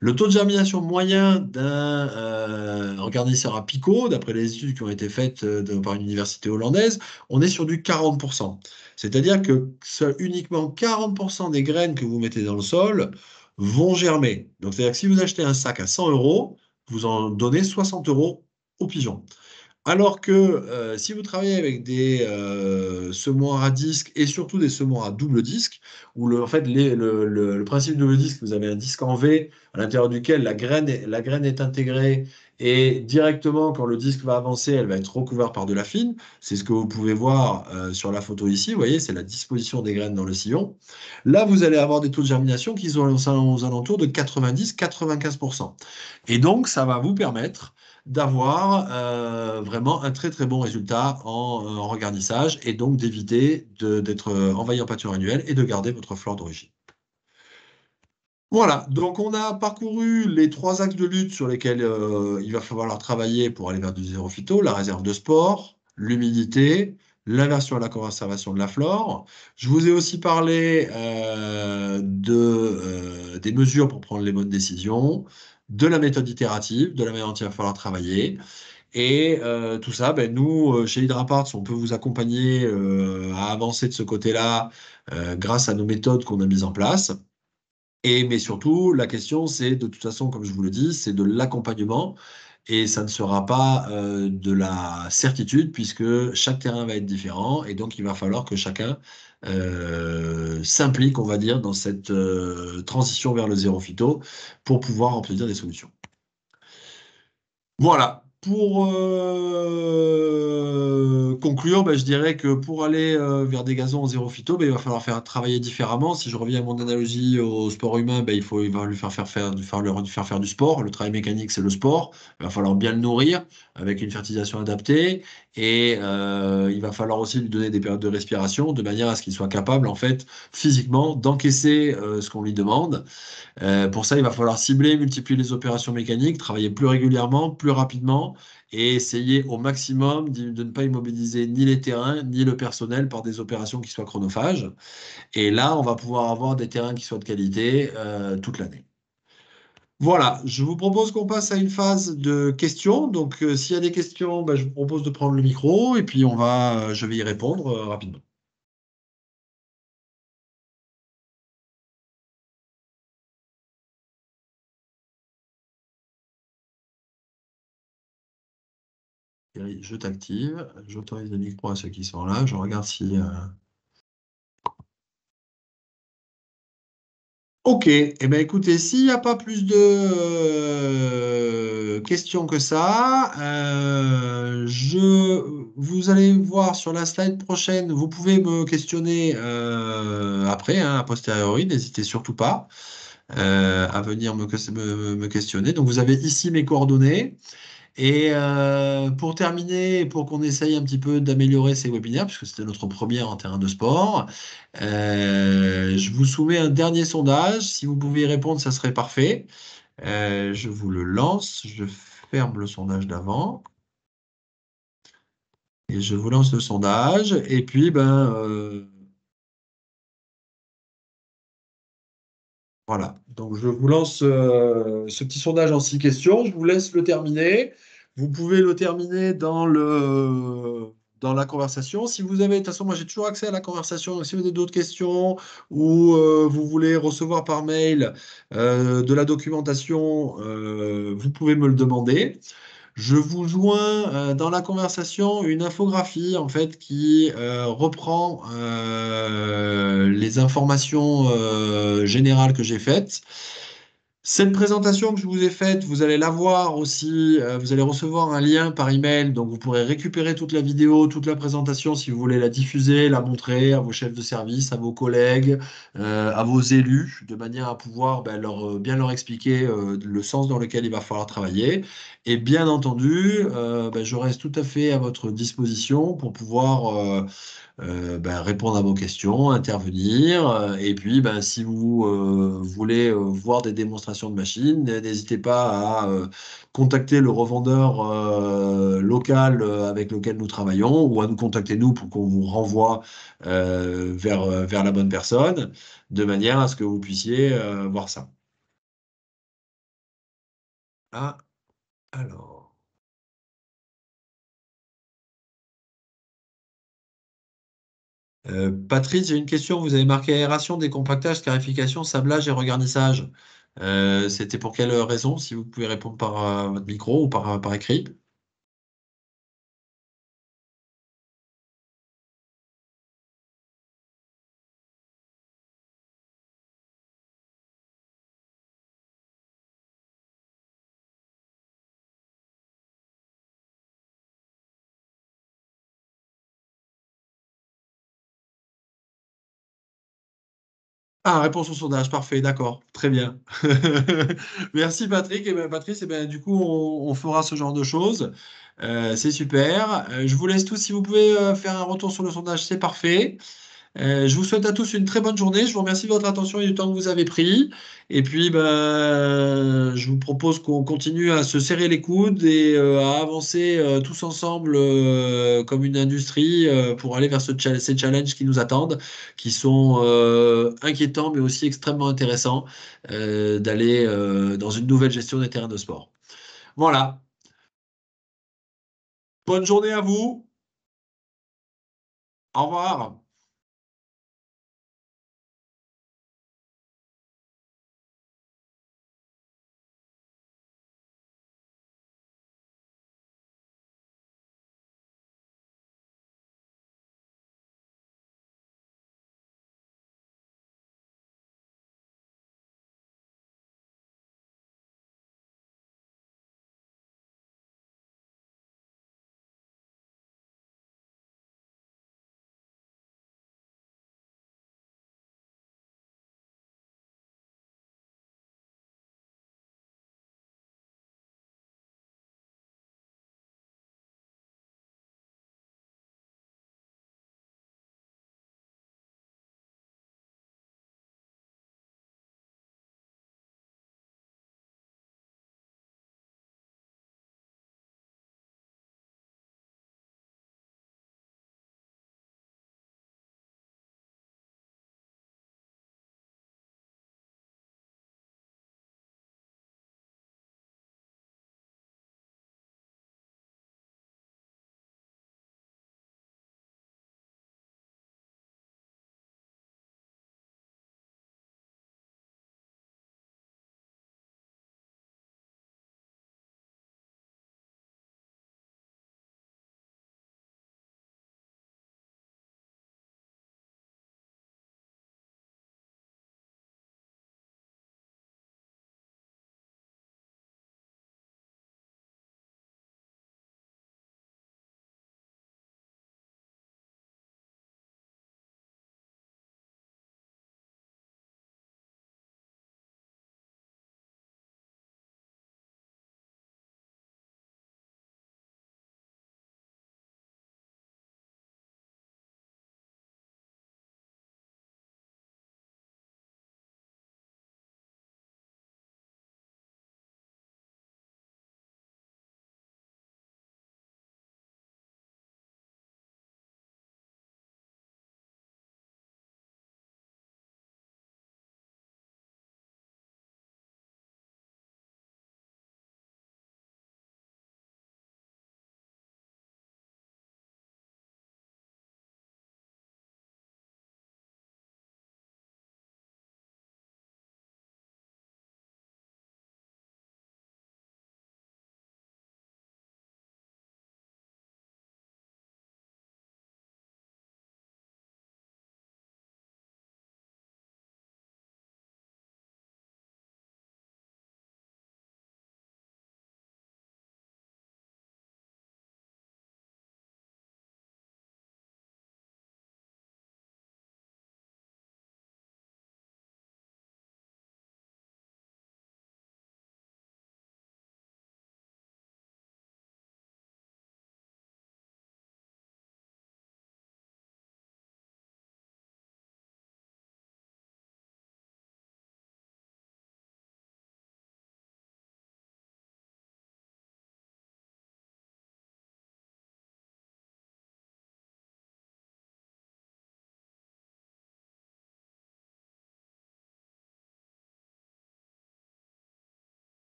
Le taux de germination moyen d'un regardisseur à picot, d'après les études qui ont été faites par une université hollandaise, on est sur du 40%. C'est-à-dire que uniquement 40% des graines que vous mettez dans le sol vont germer. Donc, c'est-à-dire que si vous achetez un sac à 100 €, vous en donnez 60 € aux pigeons. Alors que si vous travaillez avec des semoirs à disque et surtout des semoirs à double disque, où en fait, le principe du double disque, vous avez un disque en V à l'intérieur duquel la graine est intégrée et directement, quand le disque va avancer, elle va être recouverte par de la fine. C'est ce que vous pouvez voir sur la photo ici. Vous voyez, c'est la disposition des graines dans le sillon. Là, vous allez avoir des taux de germination qui sont aux alentours de 90-95%. Et donc, ça va vous permettre d'avoir vraiment un très très bon résultat en regardissage et donc d'éviter d'être envahi en pâture annuelle et de garder votre flore d'origine. Voilà, donc on a parcouru les 3 axes de lutte sur lesquels il va falloir travailler pour aller vers du zéro phyto, la réserve de sport, l'humidité, l'inversion et la conservation de la flore. Je vous ai aussi parlé des mesures pour prendre les bonnes décisions, de la méthode itérative, de la manière dont il va falloir travailler. Et tout ça, nous, chez Hydraparts, on peut vous accompagner à avancer de ce côté-là grâce à nos méthodes qu'on a mises en place. Mais surtout, la question, c'est de toute façon, comme je vous le dis, c'est de l'accompagnement et ça ne sera pas de la certitude puisque chaque terrain va être différent et donc il va falloir que chacun s'implique, on va dire, dans cette transition vers le zéro phyto pour pouvoir obtenir des solutions. Voilà. Pour conclure, je dirais que pour aller vers des gazons en zéro phyto, il va falloir faire travailler différemment. Si je reviens à mon analogie au sport humain, il va lui faire faire du sport. Le travail mécanique, c'est le sport. Il va falloir bien le nourrir avec une fertilisation adaptée. Et il va falloir aussi lui donner des périodes de respiration de manière à ce qu'il soit capable, en fait, physiquement, d'encaisser ce qu'on lui demande. Pour ça, il va falloir cibler, multiplier les opérations mécaniques, travailler plus régulièrement, plus rapidement et essayer au maximum de ne pas immobiliser ni les terrains ni le personnel par des opérations qui soient chronophages. Et là, on va pouvoir avoir des terrains qui soient de qualité toute l'année. Voilà, je vous propose qu'on passe à une phase de questions. Donc, s'il y a des questions, je vous propose de prendre le micro et puis je vais y répondre rapidement. Thierry, je t'active. J'autorise le micro à ceux qui sont là. Je regarde si. Ok, eh bien, écoutez, s'il n'y a pas plus de questions que ça, vous allez voir sur la slide prochaine, vous pouvez me questionner après, hein, a posteriori, n'hésitez surtout pas à venir me questionner. Donc vous avez ici mes coordonnées. Et pour terminer, pour qu'on essaye un petit peu d'améliorer ces webinaires, puisque c'était notre première en terrain de sport, je vous soumets un dernier sondage. Si vous pouvez y répondre, ça serait parfait. Je vous le lance. Je ferme le sondage d'avant. Et je vous lance le sondage. Et puis, voilà. Donc, je vous lance ce petit sondage en 6 questions. Je vous laisse le terminer. Vous pouvez le terminer dans la conversation. Si vous avez, de toute façon, moi j'ai toujours accès à la conversation. Donc, si vous avez d'autres questions ou vous voulez recevoir par mail de la documentation, vous pouvez me le demander. Je vous joins dans la conversation une infographie en fait qui reprend les informations générales que j'ai faites. Cette présentation que je vous ai faite, vous allez la voir aussi, vous allez recevoir un lien par email, donc vous pourrez récupérer toute la vidéo, toute la présentation si vous voulez la diffuser, la montrer à vos chefs de service, à vos collègues, à vos élus, de manière à pouvoir bien leur expliquer le sens dans lequel il va falloir travailler. Et bien entendu, je reste tout à fait à votre disposition pour pouvoir répondre à vos questions, intervenir. Et puis, si vous voulez voir des démonstrations de machines, n'hésitez pas à contacter le revendeur local avec lequel nous travaillons ou à nous contacter nous pour qu'on vous renvoie vers la bonne personne, de manière à ce que vous puissiez voir ça. Ah, alors. Patrice, j'ai une question. Vous avez marqué aération, décompactage, scarification, sablage et regarnissage. C'était pour quelle raison? Si vous pouvez répondre par votre micro ou par écrit. Ah, réponse au sondage, parfait, d'accord, très bien. Merci Patrick. Et Patrice, du coup, on fera ce genre de choses. C'est super. Je vous laisse tous, si vous pouvez faire un retour sur le sondage, c'est parfait. Je vous souhaite à tous une très bonne journée. Je vous remercie de votre attention et du temps que vous avez pris. Et puis, je vous propose qu'on continue à se serrer les coudes et à avancer tous ensemble comme une industrie pour aller vers ces challenges qui nous attendent, qui sont inquiétants mais aussi extrêmement intéressants d'aller dans une nouvelle gestion des terrains de sport. Voilà. Bonne journée à vous. Au revoir.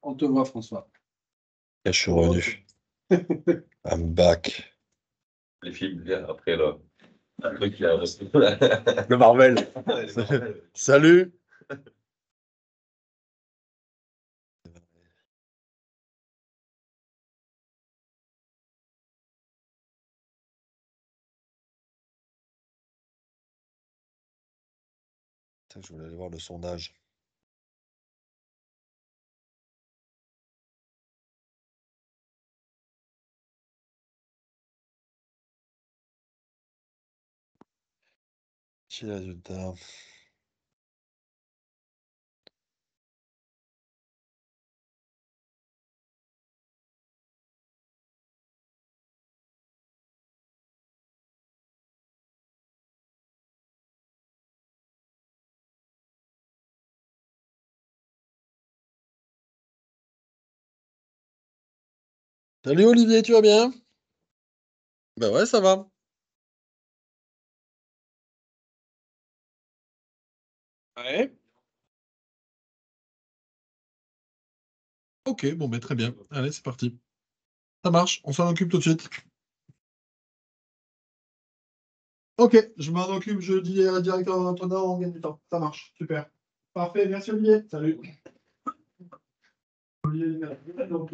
On te voit, François. Et je suis revenu. I'm back. Les films, après le truc qui a Le Marvel. Salut. Putain, je voulais aller voir le sondage. Petit résultat. Salut Olivier, tu vas bien? Ben ouais, ça va. Ouais. Ok, bon, ben très bien. Allez, c'est parti. Ça marche, on s'en occupe tout de suite. Ok, je m'en occupe, je dis directeur d'entraîneur, on gagne du temps. Ça marche, super. Parfait, merci Olivier. Salut. Olivier, donc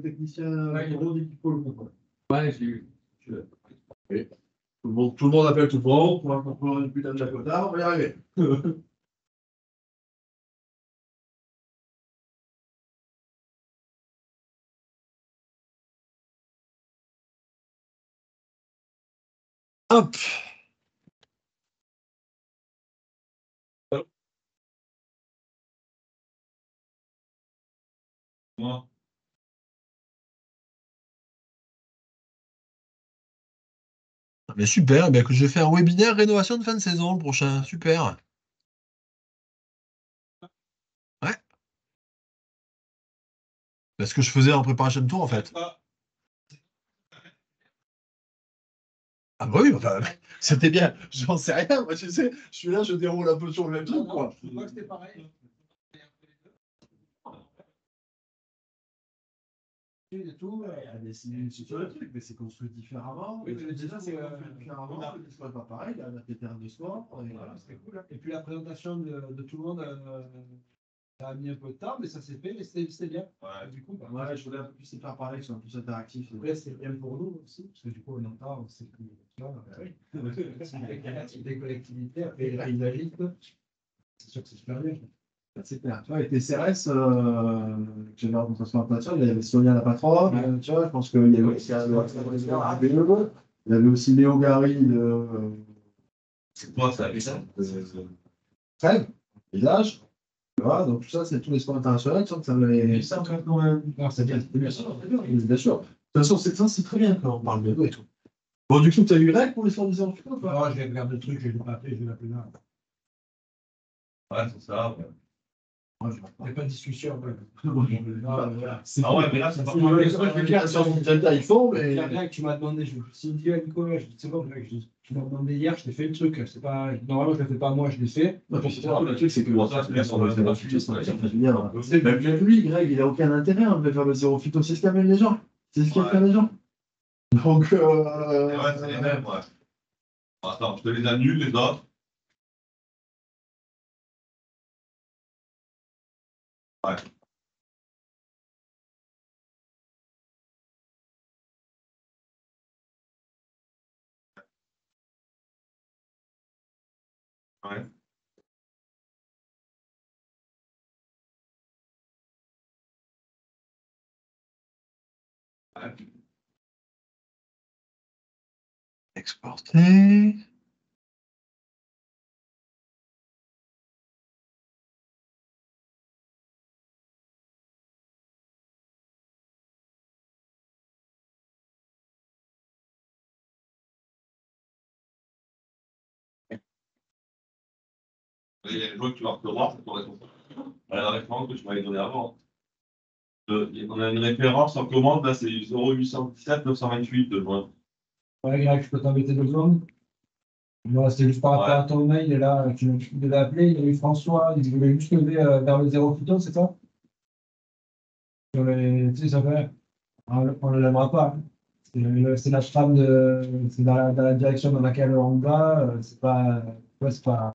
technicien bureau d'équipe pour le contrôle. Ouais, j'ai eu. Oui. Tout le monde appelle tout le monde pour un une putain de Dakota, on va y arriver. Hop. Moi. Ah, mais super, ben, que je vais faire un webinaire rénovation de fin de saison le prochain. Super. Ouais. C'est ce que je faisais en préparation de tour en fait. Ah bah oui, enfin, c'était bien. J'en sais rien. Moi, tu sais, je suis là, je déroule un peu sur le même truc, quoi. Je crois que c'était pareil. Et tout, il y a des similitudes sur le truc, mais c'est construit différemment. Oui, déjà, c'est construit différemment. Le sport n'est pas pareil, il y a des terrains de sport. Et voilà, c'était cool. Et puis la présentation de tout le monde, ça a mis un peu de temps, mais ça s'est fait, mais c'était bien. Ouais. Du coup, je voulais un peu plus faire pareil, que ce soit plus interactif. Après, c'est bien pour nous aussi, parce que du coup, on entend, on sait plus. C'est des collectivités, après les paysagistes, c'est sûr que c'est super bien. C'est clair. Tu vois, avec les CRS, que j'avais rencontré sur la plateforme, il y avait Sonia la patronne, tu vois, je pense qu'il y avait aussi il y avait aussi Léo Gary de. C'est quoi ça, Trèves, village. Tu vois, donc tout ça, c'est tous les sports internationaux, tu sens que ça va les. Ça, quand même. Non, c'est bien, bien sûr. Bien sûr. De toute façon, c'est très bien quand on parle de nous et tout. Bon, du coup, tu as eu règle pour les sports des enfants ou pas? Non, je vais regarder le truc, je ne l'ai pas fait, je vais l'appeler là. Ouais, c'est ça. Ouais. Il n'y a pas de discussion. Ouais. Ah ouais, mais là, c'est pas mal. Ils font, mais. La blague, tu m'as demandé, si me dis à Nicolas, je dis c'est bon, tu m'as demandé hier, je t'ai fait le truc. C'est pas... Normalement, je ne le fais pas moi, je l'ai fait. Le truc, c'est que même lui, Greg, il n'a aucun intérêt à me faire le zéro phyto. C'est ce qui amène les gens. C'est ce qui amène les gens. Donc. Ouais, c'est les mêmes, ouais. Attends, je te les annule, les autres. Ouais. Ouais. Ouais. Exporter. Il y a les joueurs que tu vas recevoir, ça correspond à la référence que tu m'avais donnée avant. On a une référence en commande, là, c'est 0817 928 de juin. Ouais, Greg, je peux t'embêter 2 secondes. Moi, c'était juste par rapport à ton mail, et là, tu devais appeler, il y a eu François, il voulait juste lever vers le zéro phyto, c'est ça? Tu sais, ça fait. On ne l'aimera pas. C'est la trame de. C'est dans la direction dans laquelle on va. C'est pas. Ouais, c'est pas.